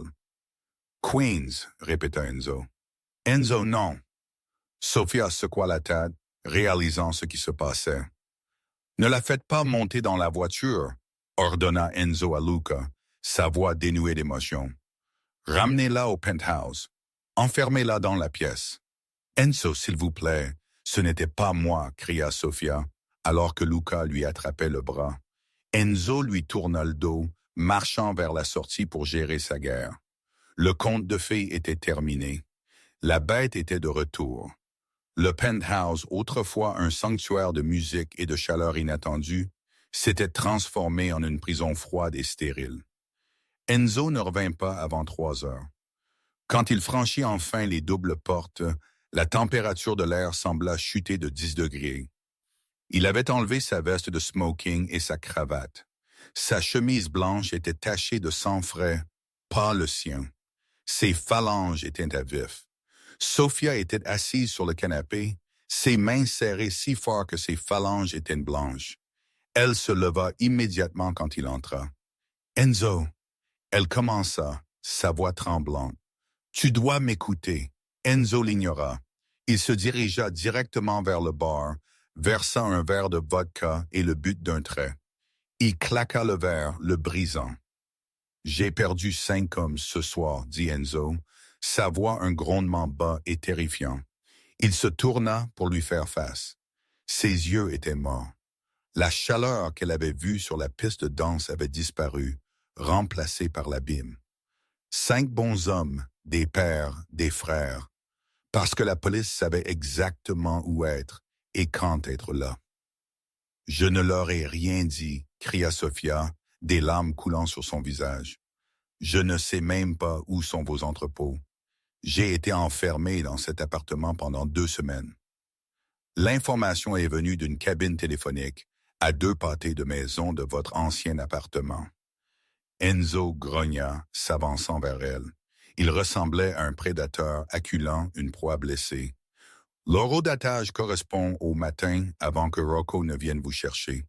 « Queens, » répéta Enzo. « Enzo, non. » Sophia secoua la tête, réalisant ce qui se passait. « Ne la faites pas monter dans la voiture, ordonna Enzo à Luca, sa voix dénuée d'émotion. Ramenez-la au penthouse. Enfermez-la dans la pièce. Enzo, s'il vous plaît, ce n'était pas moi, cria Sofia, alors que Luca lui attrapait le bras. Enzo lui tourna le dos, marchant vers la sortie pour gérer sa guerre. Le conte de fées était terminé. La bête était de retour. Le penthouse, autrefois un sanctuaire de musique et de chaleur inattendue, s'était transformé en une prison froide et stérile. Enzo ne revint pas avant 3 heures. Quand il franchit enfin les doubles portes, la température de l'air sembla chuter de 10 degrés. Il avait enlevé sa veste de smoking et sa cravate. Sa chemise blanche était tachée de sang frais, pas le sien. Ses phalanges étaient à vif. Sofia était assise sur le canapé, ses mains serrées si fort que ses phalanges étaient blanches. Elle se leva immédiatement quand il entra. « Enzo !» Elle commença, sa voix tremblante. « Tu dois m'écouter. » Enzo l'ignora. Il se dirigea directement vers le bar, versant un verre de vodka et le but d'un trait. Il claqua le verre, le brisant. « J'ai perdu 5 hommes ce soir, » dit Enzo, sa voix un grondement bas et terrifiant. Il se tourna pour lui faire face. Ses yeux étaient morts. La chaleur qu'elle avait vue sur la piste de danse avait disparu, remplacée par l'abîme. 5 bons hommes, des pères, des frères, parce que la police savait exactement où être et quand être là. « Je ne leur ai rien dit », cria Sofia, des larmes coulant sur son visage. « Je ne sais même pas où sont vos entrepôts. J'ai été enfermé dans cet appartement pendant 2 semaines. » L'information est venue d'une cabine téléphonique à 2 pâtés de maison de votre ancien appartement. Enzo grogna, s'avançant vers elle. Il ressemblait à un prédateur acculant une proie blessée. L'horodatage correspond au matin avant que Rocco ne vienne vous chercher.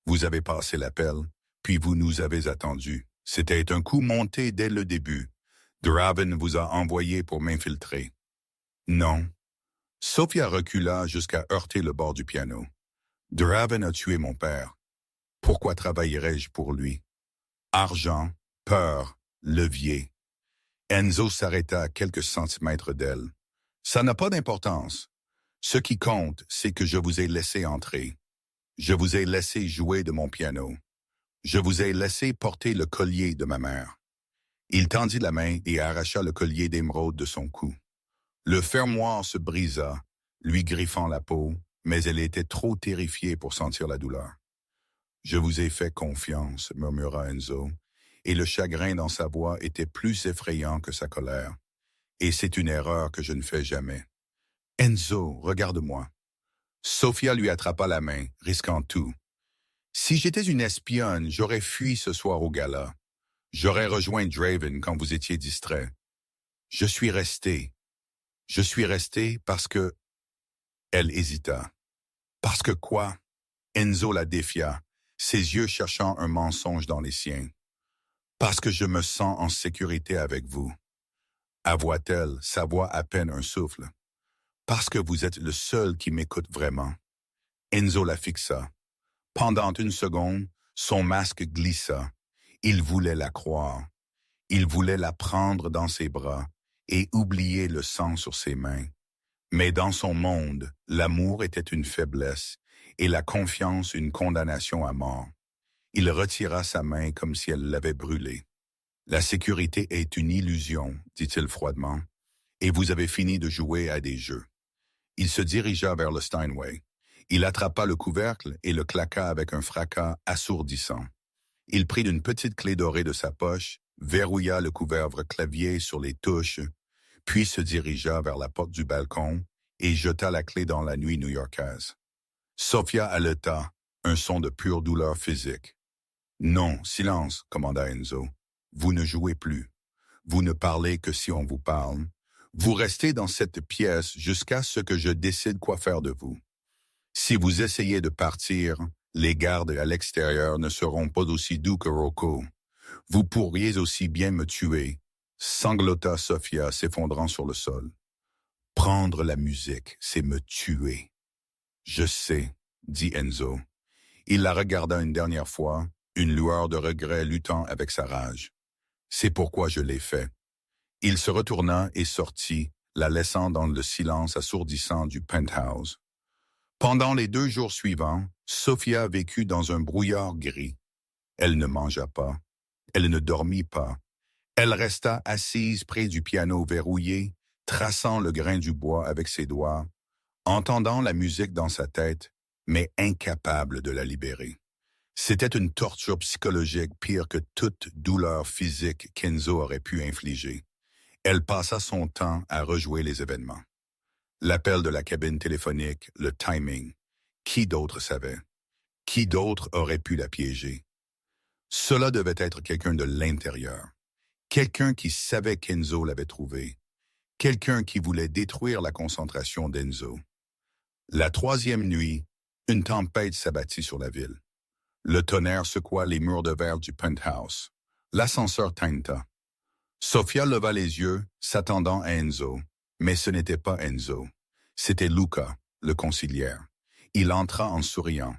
Vous avez passé l'appel, puis vous nous avez attendus. C'était un coup monté dès le début. Draven vous a envoyé pour m'infiltrer. Non. Sofia recula jusqu'à heurter le bord du piano. Draven a tué mon père. Pourquoi travaillerais-je pour lui? Argent, peur, levier. Enzo s'arrêta à quelques centimètres d'elle. Ça n'a pas d'importance. Ce qui compte, c'est que je vous ai laissé entrer. Je vous ai laissé jouer de mon piano. Je vous ai laissé porter le collier de ma mère. Il tendit la main et arracha le collier d'émeraude de son cou. Le fermoir se brisa, lui griffant la peau, mais elle était trop terrifiée pour sentir la douleur. « Je vous ai fait confiance, » murmura Enzo, et le chagrin dans sa voix était plus effrayant que sa colère. « Et c'est une erreur que je ne fais jamais. »« Enzo, regarde-moi. » Sofia lui attrapa la main, risquant tout. « Si j'étais une espionne, j'aurais fui ce soir au gala. J'aurais rejoint Draven quand vous étiez distrait. Je suis resté. Je suis resté parce que... » Elle hésita. « Parce que quoi? » Enzo la défia, ses yeux cherchant un mensonge dans les siens. « Parce que je me sens en sécurité avec vous. » Avoua-t-elle, sa voix à peine un souffle. « Parce que vous êtes le seul qui m'écoute vraiment. » Enzo la fixa. Pendant une seconde, son masque glissa. Il voulait la croire. Il voulait la prendre dans ses bras et oublier le sang sur ses mains. Mais dans son monde, l'amour était une faiblesse et la confiance une condamnation à mort. Il retira sa main comme si elle l'avait brûlée. « La sécurité est une illusion, » dit-il froidement, « et vous avez fini de jouer à des jeux. » Il se dirigea vers le Steinway. Il attrapa le couvercle et le claqua avec un fracas assourdissant. Il prit une petite clé dorée de sa poche, verrouilla le couvercle clavier sur les touches, puis se dirigea vers la porte du balcon et jeta la clé dans la nuit new-yorkaise. Sofia haleta, un son de pure douleur physique. « Non, silence, » commanda Enzo. « Vous ne jouez plus. Vous ne parlez que si on vous parle. Vous restez dans cette pièce jusqu'à ce que je décide quoi faire de vous. Si vous essayez de partir, les gardes à l'extérieur ne seront pas aussi doux que Rocco. Vous pourriez aussi bien me tuer, » sanglota Sofia, s'effondrant sur le sol. « Prendre la musique, c'est me tuer. »« Je sais, » dit Enzo. Il la regarda une dernière fois, une lueur de regret luttant avec sa rage. C'est pourquoi je l'ai fait. Il se retourna et sortit, la laissant dans le silence assourdissant du penthouse. Pendant les 2 jours suivants, Sophia vécut dans un brouillard gris. Elle ne mangea pas. Elle ne dormit pas. Elle resta assise près du piano verrouillé, traçant le grain du bois avec ses doigts, entendant la musique dans sa tête, mais incapable de la libérer. C'était une torture psychologique pire que toute douleur physique qu'Enzo aurait pu infliger. Elle passa son temps à rejouer les événements. L'appel de la cabine téléphonique, le timing. Qui d'autre savait? Qui d'autre aurait pu la piéger? Cela devait être quelqu'un de l'intérieur. Quelqu'un qui savait qu'Enzo l'avait trouvé. Quelqu'un qui voulait détruire la concentration d'Enzo. La 3e nuit, une tempête s'abattit sur la ville. Le tonnerre secoua les murs de verre du penthouse. L'ascenseur tinta. Sophia leva les yeux, s'attendant à Enzo. Mais ce n'était pas Enzo. C'était Luca, le conciliaire. Il entra en souriant.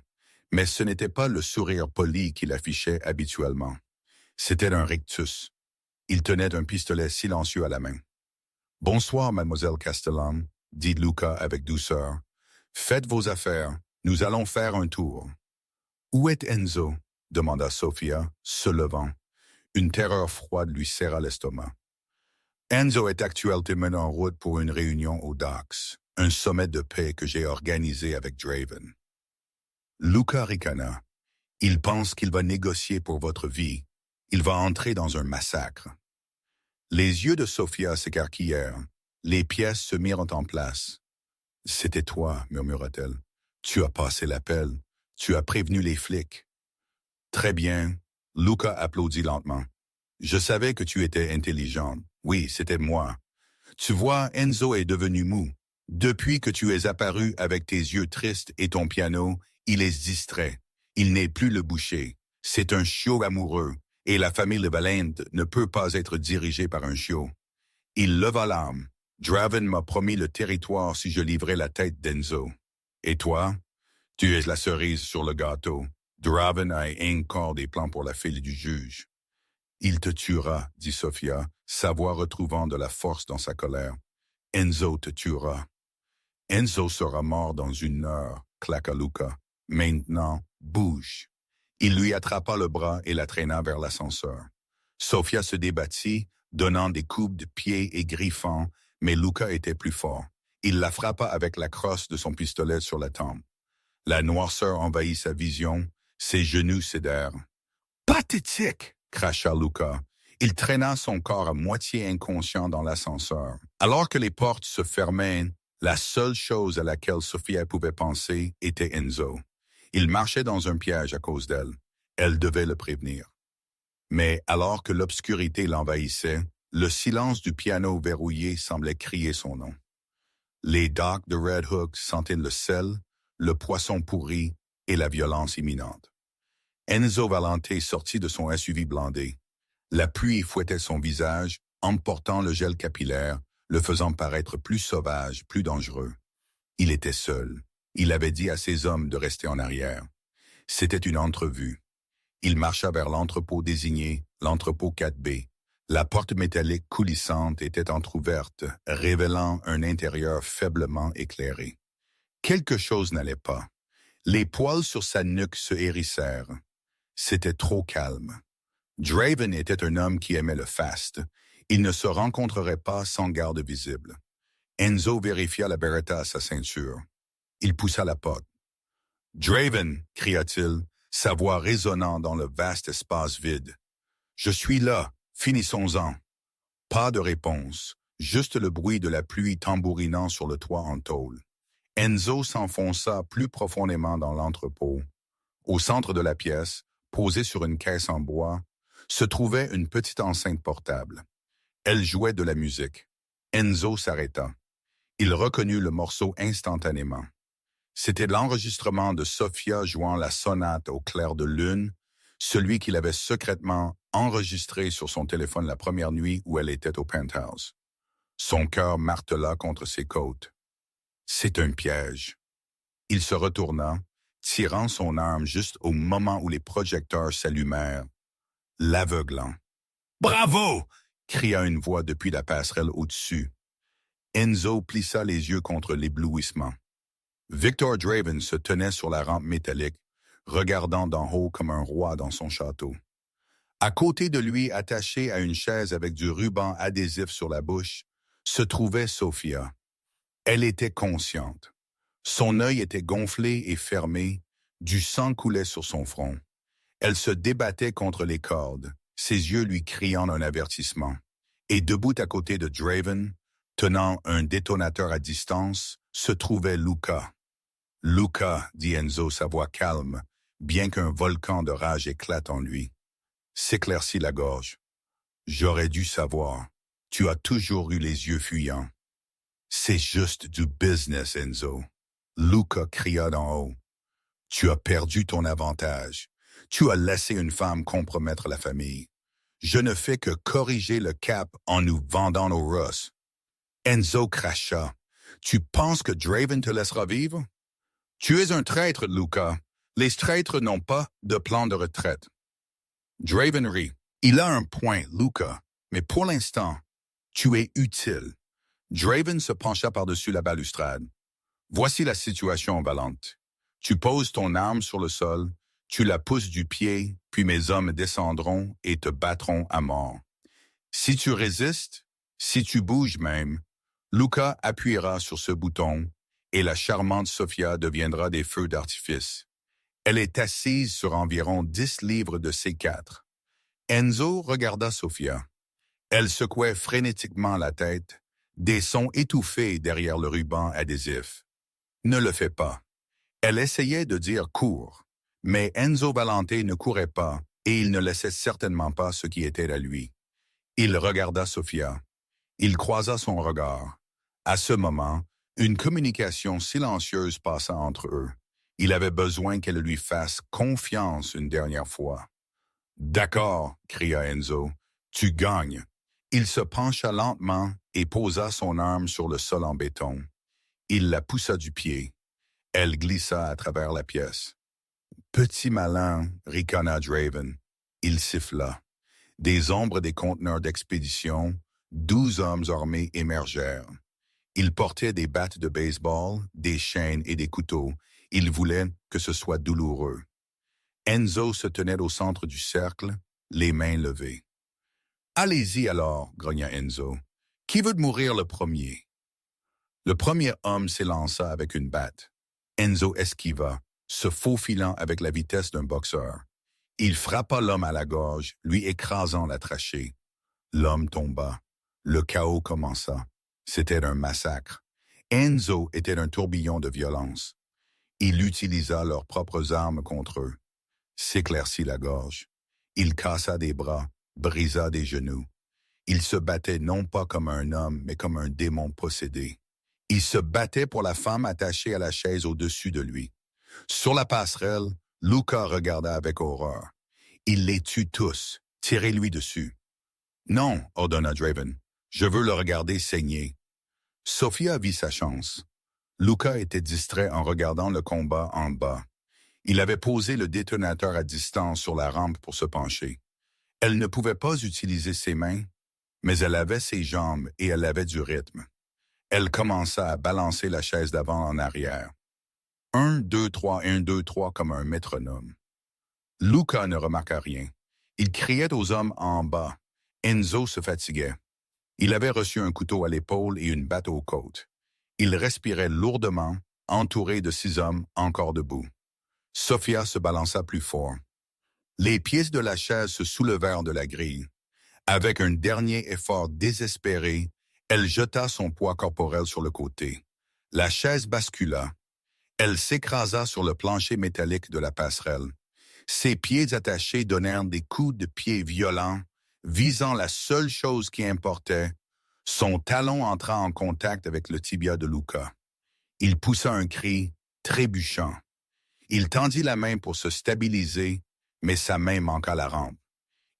Mais ce n'était pas le sourire poli qu'il affichait habituellement. C'était un rictus. Il tenait un pistolet silencieux à la main. « Bonsoir, mademoiselle Castellan, » dit Luca avec douceur. « Faites vos affaires. Nous allons faire un tour. »« Où est Enzo ?» demanda Sophia, se levant. Une terreur froide lui serra l'estomac. Enzo est actuellement en route pour une réunion aux Docks, un sommet de paix que j'ai organisé avec Draven. Luca ricana. Il pense qu'il va négocier pour votre vie. Il va entrer dans un massacre. Les yeux de Sophia s'écarquillèrent. Les pièces se mirent en place. « C'était toi, murmura-t-elle. Tu as passé l'appel. Tu as prévenu les flics. » « Très bien. » Luca applaudit lentement. « Je savais que tu étais intelligente. Oui, c'était moi. Tu vois, Enzo est devenu mou. Depuis que tu es apparu avec tes yeux tristes et ton piano, il est distrait. Il n'est plus le boucher. C'est un chiot amoureux, et la famille Valente ne peut pas être dirigée par un chiot. » Il leva l'arme. « Draven m'a promis le territoire si je livrais la tête d'Enzo. Et toi? Tu es la cerise sur le gâteau. Draven a encore des plans pour la fille du juge. »« Il te tuera, » dit Sophia, sa voix retrouvant de la force dans sa colère. « Enzo te tuera. »« Enzo sera mort dans 1 heure, » claqua Luca. « Maintenant, bouge. » Il lui attrapa le bras et la traîna vers l'ascenseur. Sophia se débattit, donnant des coups de pied et griffant, mais Luca était plus fort. Il la frappa avec la crosse de son pistolet sur la tempe. La noirceur envahit sa vision, ses genoux cédèrent. « Pathétique !» cracha Luca. Il traîna son corps à moitié inconscient dans l'ascenseur. Alors que les portes se fermaient, la seule chose à laquelle Sophia pouvait penser était Enzo. Il marchait dans un piège à cause d'elle. Elle devait le prévenir. Mais alors que l'obscurité l'envahissait, le silence du piano verrouillé semblait crier son nom. Les docks de Red Hook sentaient le sel, le poisson pourri et la violence imminente. Enzo Valente sortit de son SUV blindé. La pluie fouettait son visage, emportant le gel capillaire, le faisant paraître plus sauvage, plus dangereux. Il était seul. Il avait dit à ses hommes de rester en arrière. C'était une entrevue. Il marcha vers l'entrepôt désigné, l'entrepôt 4B. La porte métallique coulissante était entr'ouverte, révélant un intérieur faiblement éclairé. Quelque chose n'allait pas. Les poils sur sa nuque se hérissèrent. C'était trop calme. Draven était un homme qui aimait le faste. Il ne se rencontrerait pas sans garde visible. Enzo vérifia la beretta à sa ceinture. Il poussa la porte. « Draven » cria-t-il, sa voix résonnant dans le vaste espace vide. « Je suis là, finissons-en. » Pas de réponse, juste le bruit de la pluie tambourinant sur le toit en tôle. Enzo s'enfonça plus profondément dans l'entrepôt. Au centre de la pièce, posée sur une caisse en bois, se trouvait une petite enceinte portable. Elle jouait de la musique. Enzo s'arrêta. Il reconnut le morceau instantanément. C'était l'enregistrement de Sophia jouant la sonate au clair de lune, celui qu'il avait secrètement enregistré sur son téléphone la première nuit où elle était au penthouse. Son cœur martela contre ses côtes. C'est un piège. Il se retourna, tirant son arme juste au moment où les projecteurs s'allumèrent, l'aveuglant. « Bravo! » cria une voix depuis la passerelle au-dessus. Enzo plissa les yeux contre l'éblouissement. Victor Draven se tenait sur la rampe métallique, regardant d'en haut comme un roi dans son château. À côté de lui, attachée à une chaise avec du ruban adhésif sur la bouche, se trouvait Sophia. Elle était consciente. Son œil était gonflé et fermé, du sang coulait sur son front. Elle se débattait contre les cordes, ses yeux lui criant un avertissement. Et debout à côté de Draven, tenant un détonateur à distance, se trouvait Luca. « Luca », dit Enzo, sa voix calme, bien qu'un volcan de rage éclate en lui. S'éclaircit la gorge. « J'aurais dû savoir. Tu as toujours eu les yeux fuyants. »« C'est juste du business, Enzo. » Luca cria d'en haut. « Tu as perdu ton avantage. Tu as laissé une femme compromettre la famille. Je ne fais que corriger le cap en nous vendant nos Russes. » Enzo cracha. « Tu penses que Draven te laissera vivre? »« Tu es un traître, Luca. Les traîtres n'ont pas de plan de retraite. » Draven rit. « Il a un point, Luca, mais pour l'instant, tu es utile. » Draven se pencha par-dessus la balustrade. « Voici la situation, Valente. Tu poses ton arme sur le sol, tu la pousses du pied, puis mes hommes descendront et te battront à mort. Si tu résistes, si tu bouges même, Luca appuiera sur ce bouton et la charmante Sophia deviendra des feux d'artifice. Elle est assise sur environ 10 livres de C4. Enzo regarda Sophia. Elle secouait frénétiquement la tête, des sons étouffés derrière le ruban adhésif. Ne le fais pas. Elle essayait de dire « cours », mais Enzo Valente ne courait pas et il ne laissait certainement pas ce qui était à lui. Il regarda Sophia. Il croisa son regard. À ce moment, une communication silencieuse passa entre eux. Il avait besoin qu'elle lui fasse confiance une dernière fois. « D'accord », cria Enzo, « tu gagnes. » Il se pencha lentement et posa son arme sur le sol en béton. Il la poussa du pied. Elle glissa à travers la pièce. « Petit malin », ricana Draven. Il siffla. Des ombres des conteneurs d'expédition, 12 hommes armés émergèrent. Ils portaient des battes de baseball, des chaînes et des couteaux. Ils voulaient que ce soit douloureux. Enzo se tenait au centre du cercle, les mains levées. « Allez-y alors », grogna Enzo. « Qui veut mourir le premier ?» Le premier homme s'élança avec une batte. Enzo esquiva, se faufilant avec la vitesse d'un boxeur. Il frappa l'homme à la gorge, lui écrasant la trachée. L'homme tomba. Le chaos commença. C'était un massacre. Enzo était un tourbillon de violence. Il utilisa leurs propres armes contre eux. S'éclaircit la gorge. Il cassa des bras, brisa des genoux. Il se battait non pas comme un homme, mais comme un démon possédé. Il se battait pour la femme attachée à la chaise au-dessus de lui. Sur la passerelle, Luca regarda avec horreur. Il les tue tous. Tirez-lui dessus. Non, ordonna Draven. Je veux le regarder saigner. Sophia vit sa chance. Luca était distrait en regardant le combat en bas. Il avait posé le détonateur à distance sur la rampe pour se pencher. Elle ne pouvait pas utiliser ses mains, mais elle avait ses jambes et elle avait du rythme. Elle commença à balancer la chaise d'avant en arrière. 1, 2, 3, 1, 2, 3 comme un métronome. Luca ne remarqua rien. Il criait aux hommes en bas. Enzo se fatiguait. Il avait reçu un couteau à l'épaule et une batte aux côtes. Il respirait lourdement, entouré de 6 hommes encore debout. Sophia se balança plus fort. Les pieds de la chaise se soulevèrent de la grille. Avec un dernier effort désespéré, elle jeta son poids corporel sur le côté. La chaise bascula. Elle s'écrasa sur le plancher métallique de la passerelle. Ses pieds attachés donnèrent des coups de pied violents, visant la seule chose qui importait. Son talon entra en contact avec le tibia de Luca. Il poussa un cri, trébuchant. Il tendit la main pour se stabiliser, mais sa main manqua la rampe.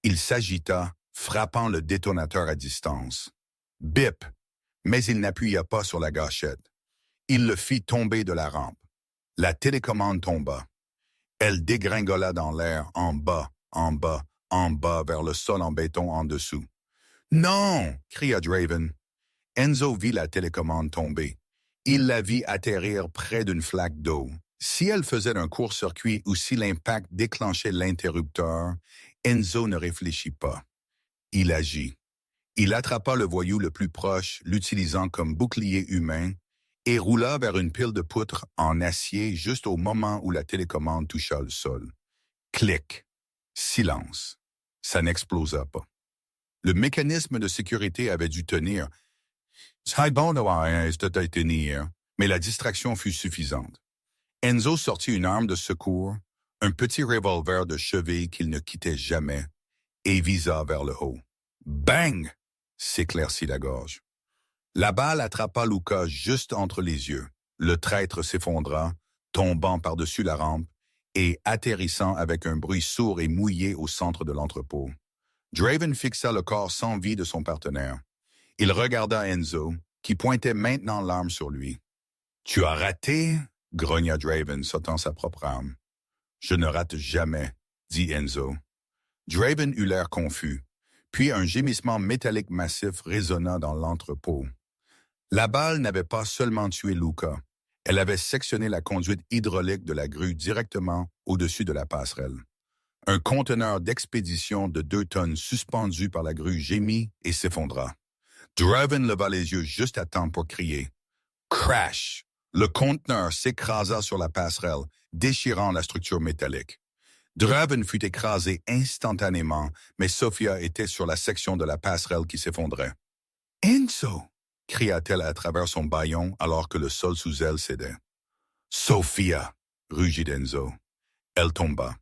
Il s'agita, frappant le détonateur à distance. Bip! Mais il n'appuya pas sur la gâchette. Il le fit tomber de la rampe. La télécommande tomba. Elle dégringola dans l'air, en bas, en bas, en bas, vers le sol en béton en dessous. Non! Cria Draven. Enzo vit la télécommande tomber. Il la vit atterrir près d'une flaque d'eau. Si elle faisait un court-circuit ou si l'impact déclenchait l'interrupteur, Enzo ne réfléchit pas. Il agit. Il attrapa le voyou le plus proche, l'utilisant comme bouclier humain, et roula vers une pile de poutres en acier juste au moment où la télécommande toucha le sol. Clic. Silence. Ça n'explosa pas. Le mécanisme de sécurité avait dû tenir. C'est bon d'avoir tenir, mais la distraction fut suffisante. Enzo sortit une arme de secours, un petit revolver de cheville qu'il ne quittait jamais, et visa vers le haut. Bang! S'éclaircit la gorge. La balle attrapa Luca juste entre les yeux. Le traître s'effondra, tombant par-dessus la rampe et atterrissant avec un bruit sourd et mouillé au centre de l'entrepôt. Draven fixa le corps sans vie de son partenaire. Il regarda Enzo, qui pointait maintenant l'arme sur lui. « Tu as raté ?» grogna Draven, sautant sa propre arme. « Je ne rate jamais, » dit Enzo. Draven eut l'air confus, puis un gémissement métallique massif résonna dans l'entrepôt. La balle n'avait pas seulement tué Luca, elle avait sectionné la conduite hydraulique de la grue directement au-dessus de la passerelle. Un conteneur d'expédition de 2 tonnes suspendu par la grue gémit et s'effondra. Draven leva les yeux juste à temps pour crier. Crash! Le conteneur s'écrasa sur la passerelle, déchirant la structure métallique. Draven fut écrasé instantanément, mais Sophia était sur la section de la passerelle qui s'effondrait. « Enzo! » cria-t-elle à travers son bâillon alors que le sol sous elle cédait. « Sophia! » rugit Enzo. Elle tomba.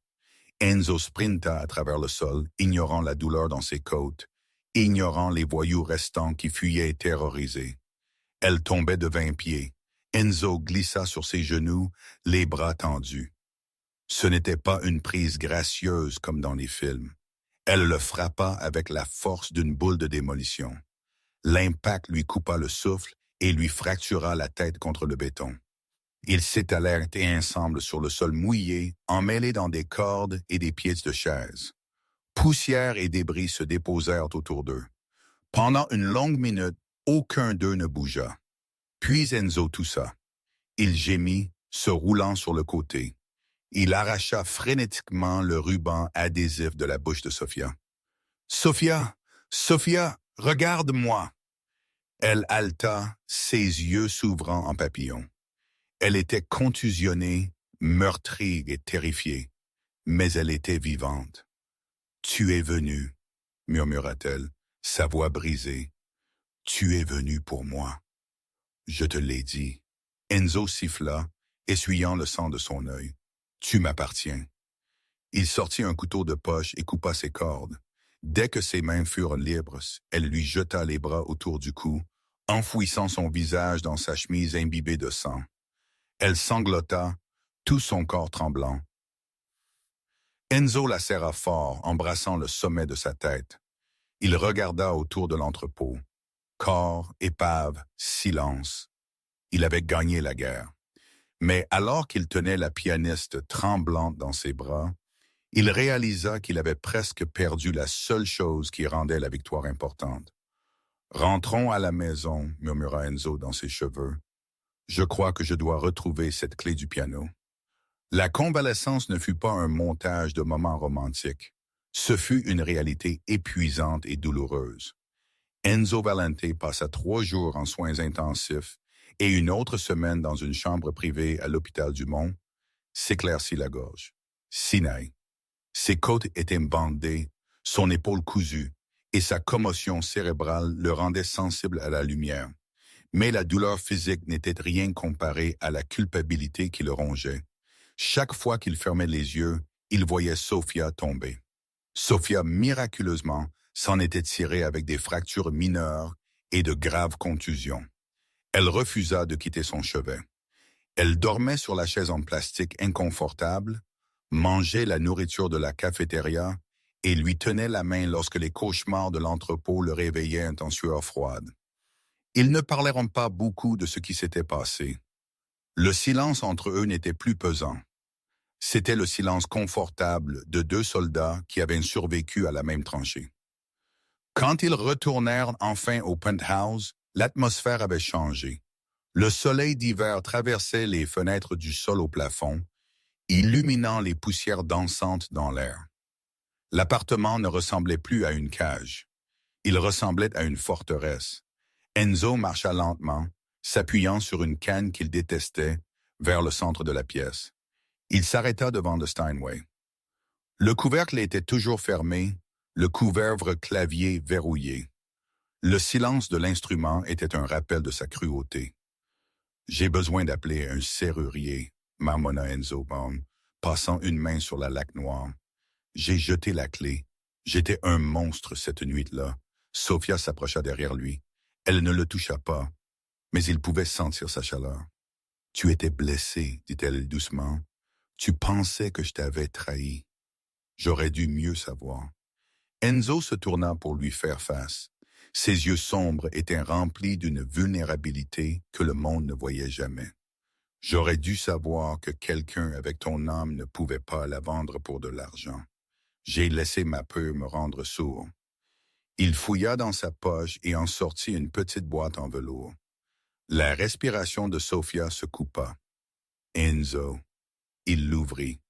Enzo sprinta à travers le sol, ignorant la douleur dans ses côtes, ignorant les voyous restants qui fuyaient terrorisés. Elle tombait de 20 pieds. Enzo glissa sur ses genoux, les bras tendus. Ce n'était pas une prise gracieuse comme dans les films. Elle le frappa avec la force d'une boule de démolition. L'impact lui coupa le souffle et lui fractura la tête contre le béton. Ils s'étalèrent ensemble sur le sol mouillé, emmêlés dans des cordes et des pieds de chaises. Poussière et débris se déposèrent autour d'eux. Pendant une longue minute, aucun d'eux ne bougea. Puis Enzo toussa. Il gémit, se roulant sur le côté. Il arracha frénétiquement le ruban adhésif de la bouche de Sophia. « Sophia! Sophia! Regarde-moi! » Elle haleta, ses yeux s'ouvrant en papillon. Elle était contusionnée, meurtrie et terrifiée, mais elle était vivante. « Tu es venu, » murmura-t-elle, sa voix brisée. « Tu es venu pour moi. » « Je te l'ai dit. » Enzo siffla, essuyant le sang de son œil. « Tu m'appartiens. » Il sortit un couteau de poche et coupa ses cordes. Dès que ses mains furent libres, elle lui jeta les bras autour du cou, enfouissant son visage dans sa chemise imbibée de sang. Elle sanglota, tout son corps tremblant. Enzo la serra fort, embrassant le sommet de sa tête. Il regarda autour de l'entrepôt. Corps, épave, silence. Il avait gagné la guerre. Mais alors qu'il tenait la pianiste tremblante dans ses bras, il réalisa qu'il avait presque perdu la seule chose qui rendait la victoire importante. « Rentrons à la maison, » murmura Enzo dans ses cheveux. « Je crois que je dois retrouver cette clé du piano. » La convalescence ne fut pas un montage de moments romantiques. Ce fut une réalité épuisante et douloureuse. Enzo Valente passa 3 jours en soins intensifs et une autre semaine dans une chambre privée à l'hôpital du Mont, s'éclaircit la gorge. Sinaï. Ses côtes étaient bandées, son épaule cousue, et sa commotion cérébrale le rendait sensible à la lumière. Mais la douleur physique n'était rien comparée à la culpabilité qui le rongeait. Chaque fois qu'il fermait les yeux, il voyait Sophia tomber. Sophia, miraculeusement, s'en était tirée avec des fractures mineures et de graves contusions. Elle refusa de quitter son chevet. Elle dormait sur la chaise en plastique inconfortable, mangeait la nourriture de la cafétéria et lui tenait la main lorsque les cauchemars de l'entrepôt le réveillaient en sueur froide. Ils ne parleront pas beaucoup de ce qui s'était passé. Le silence entre eux n'était plus pesant. C'était le silence confortable de deux soldats qui avaient survécu à la même tranchée. Quand ils retournèrent enfin au penthouse, l'atmosphère avait changé. Le soleil d'hiver traversait les fenêtres du sol au plafond, illuminant les poussières dansantes dans l'air. L'appartement ne ressemblait plus à une cage. Il ressemblait à une forteresse. Enzo marcha lentement, s'appuyant sur une canne qu'il détestait, vers le centre de la pièce. Il s'arrêta devant le Steinway. Le couvercle était toujours fermé, le couvercle clavier verrouillé. Le silence de l'instrument était un rappel de sa cruauté. « J'ai besoin d'appeler un serrurier », marmonna Enzo Baum, passant une main sur la laque noire. J'ai jeté la clé. J'étais un monstre cette nuit-là. Sophia s'approcha derrière lui. Elle ne le toucha pas, mais il pouvait sentir sa chaleur. « Tu étais blessé, dit-elle doucement. Tu pensais que je t'avais trahi. J'aurais dû mieux savoir. » Enzo se tourna pour lui faire face. Ses yeux sombres étaient remplis d'une vulnérabilité que le monde ne voyait jamais. « J'aurais dû savoir que quelqu'un avec ton âme ne pouvait pas la vendre pour de l'argent. J'ai laissé ma peur me rendre sourd. » Il fouilla dans sa poche et en sortit une petite boîte en velours. La respiration de Sophia se coupa. Enzo. Il l'ouvrit.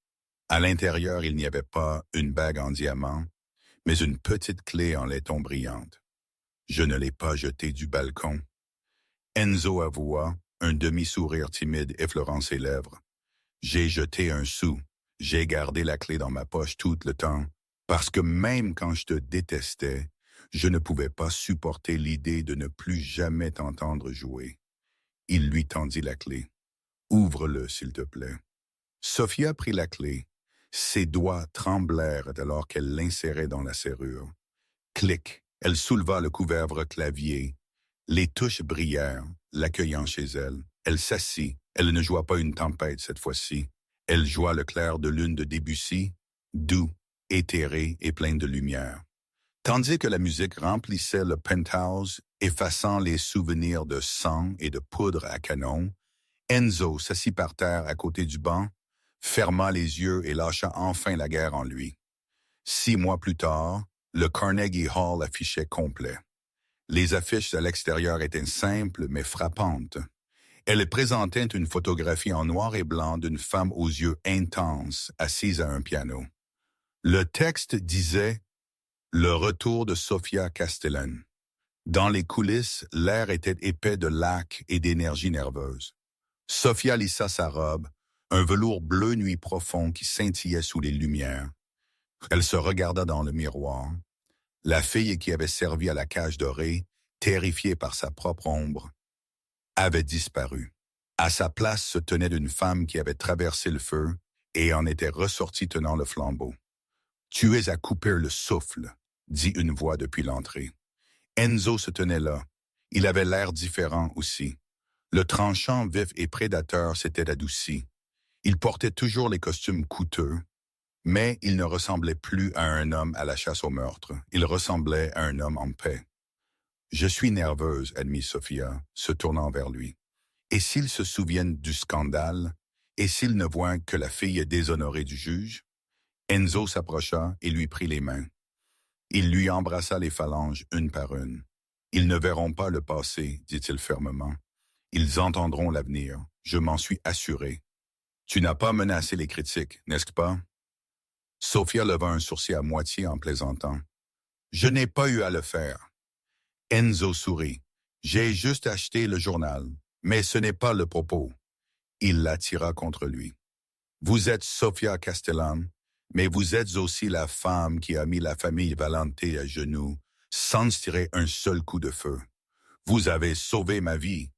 À l'intérieur, il n'y avait pas une bague en diamant, mais une petite clé en laiton brillante. Je ne l'ai pas jetée du balcon. Enzo avoua, un demi-sourire timide effleurant ses lèvres. J'ai jeté un sou. J'ai gardé la clé dans ma poche tout le temps, parce que même quand je te détestais, je ne pouvais pas supporter l'idée de ne plus jamais t'entendre jouer. Il lui tendit la clé. « Ouvre-le, s'il te plaît. » Sophia prit la clé. Ses doigts tremblèrent alors qu'elle l'insérait dans la serrure. Clic, elle souleva le couvercle clavier. Les touches brillèrent, l'accueillant chez elle. Elle s'assit. Elle ne joua pas une tempête cette fois-ci. Elle joua le clair de lune de Debussy, doux, éthéré et plein de lumière. Tandis que la musique remplissait le penthouse, effaçant les souvenirs de sang et de poudre à canon, Enzo s'assit par terre à côté du banc, ferma les yeux et lâcha enfin la guerre en lui. 6 mois plus tard, le Carnegie Hall affichait complet. Les affiches à l'extérieur étaient simples mais frappantes. Elles présentaient une photographie en noir et blanc d'une femme aux yeux intenses, assise à un piano. Le texte disait « Le retour de Sophia Castellan ». Dans les coulisses, l'air était épais de laque et d'énergie nerveuse. Sophia lissa sa robe, un velours bleu nuit profond qui scintillait sous les lumières. Elle se regarda dans le miroir. La fille qui avait servi à la cage dorée, terrifiée par sa propre ombre, avait disparu. À sa place se tenait une femme qui avait traversé le feu et en était ressortie tenant le flambeau. « Tu es à couper le souffle », dit une voix depuis l'entrée. Enzo se tenait là. Il avait l'air différent aussi. Le tranchant vif et prédateur s'était adouci. Il portait toujours les costumes coûteux, mais il ne ressemblait plus à un homme à la chasse au meurtre. Il ressemblait à un homme en paix. « Je suis nerveuse », admit Sophia, se tournant vers lui. « Et s'ils se souviennent du scandale? Et s'ils ne voient que la fille déshonorée du juge? » Enzo s'approcha et lui prit les mains. Il lui embrassa les phalanges une par une. « Ils ne verront pas le passé, dit-il fermement. Ils entendront l'avenir, je m'en suis assuré. Tu n'as pas menacé les critiques, n'est-ce pas? » Sophia leva un sourcil à moitié en plaisantant. « Je n'ai pas eu à le faire. » Enzo sourit. « J'ai juste acheté le journal, mais ce n'est pas le propos. » Il l'attira contre lui. « Vous êtes Sophia Castellan, mais vous êtes aussi la femme qui a mis la famille Valente à genoux sans tirer un seul coup de feu. Vous avez sauvé ma vie.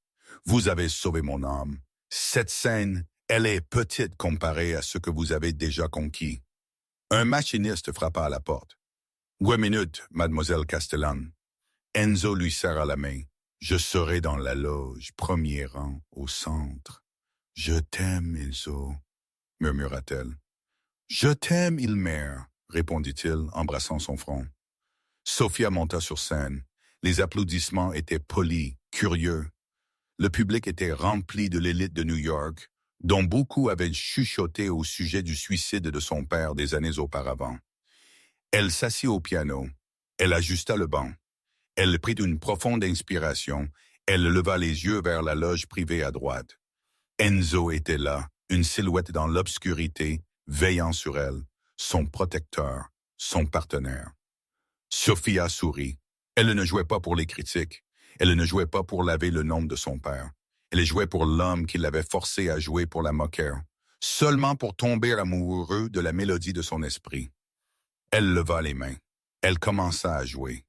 Vous avez sauvé mon âme. Cette scène, elle est petite comparée à ce que vous avez déjà conquis. » Un machiniste frappa à la porte. « 8 minutes, mademoiselle Castellan. » Enzo lui serra la main. « Je serai dans la loge, premier rang, au centre. »« Je t'aime, Enzo, » murmura-t-elle. « Je t'aime, Ilmer, » répondit-il, embrassant son front. Sophia monta sur scène. Les applaudissements étaient polis, curieux. Le public était rempli de l'élite de New York, dont beaucoup avaient chuchoté au sujet du suicide de son père des années auparavant. Elle s'assit au piano, elle ajusta le banc, elle prit une profonde inspiration, elle leva les yeux vers la loge privée à droite. Enzo était là, une silhouette dans l'obscurité, veillant sur elle, son protecteur, son partenaire. Sophia sourit. Elle ne jouait pas pour les critiques. Elle ne jouait pas pour laver le nom de son père. Elle jouait pour l'homme qui l'avait forcée à jouer pour la moqueur, seulement pour tomber amoureux de la mélodie de son esprit. Elle leva les mains. Elle commença à jouer.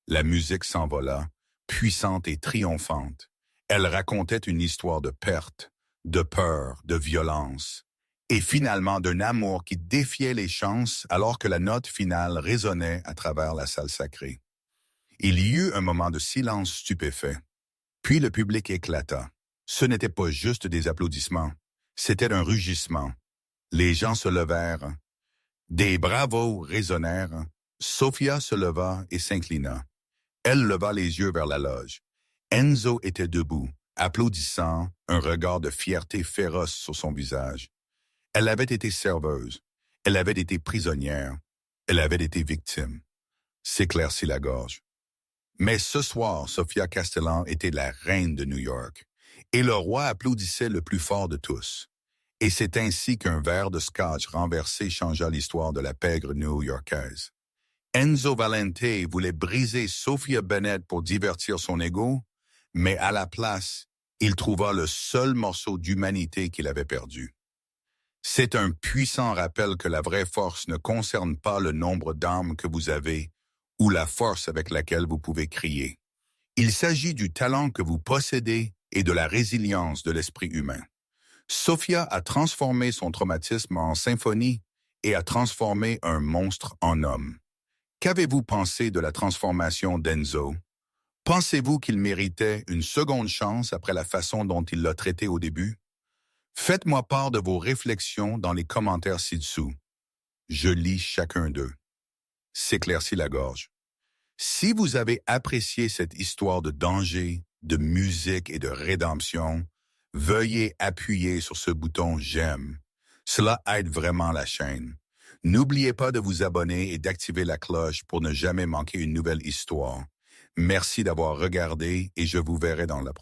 La musique s'envola, puissante et triomphante. Elle racontait une histoire de perte, de peur, de violence, et finalement d'un amour qui défiait les chances alors que la note finale résonnait à travers la salle sacrée. Il y eut un moment de silence stupéfait. Puis le public éclata. Ce n'était pas juste des applaudissements, c'était un rugissement. Les gens se levèrent. Des bravos résonnèrent. Sophia se leva et s'inclina. Elle leva les yeux vers la loge. Enzo était debout, applaudissant, un regard de fierté féroce sur son visage. Elle avait été serveuse, elle avait été prisonnière, elle avait été victime. S'éclaircit la gorge. Mais ce soir, Sophia Castellan était la reine de New York, et le roi applaudissait le plus fort de tous. Et c'est ainsi qu'un verre de scotch renversé changea l'histoire de la pègre new-yorkaise. Enzo Valente voulait briser Sophia Bennett pour divertir son ego, mais à la place, il trouva le seul morceau d'humanité qu'il avait perdu. C'est un puissant rappel que la vraie force ne concerne pas le nombre d'armes que vous avez ou la force avec laquelle vous pouvez crier. Il s'agit du talent que vous possédez et de la résilience de l'esprit humain. Sophia a transformé son traumatisme en symphonie et a transformé un monstre en homme. Qu'avez-vous pensé de la transformation d'Enzo? Pensez-vous qu'il méritait une seconde chance après la façon dont il l'a traité au début? Faites-moi part de vos réflexions dans les commentaires ci-dessous. Je lis chacun d'eux. S'éclaircit la gorge. Si vous avez apprécié cette histoire de danger, de musique et de rédemption, veuillez appuyer sur ce bouton « J'aime ». Cela aide vraiment la chaîne. N'oubliez pas de vous abonner et d'activer la cloche pour ne jamais manquer une nouvelle histoire. Merci d'avoir regardé et je vous verrai dans la prochaine.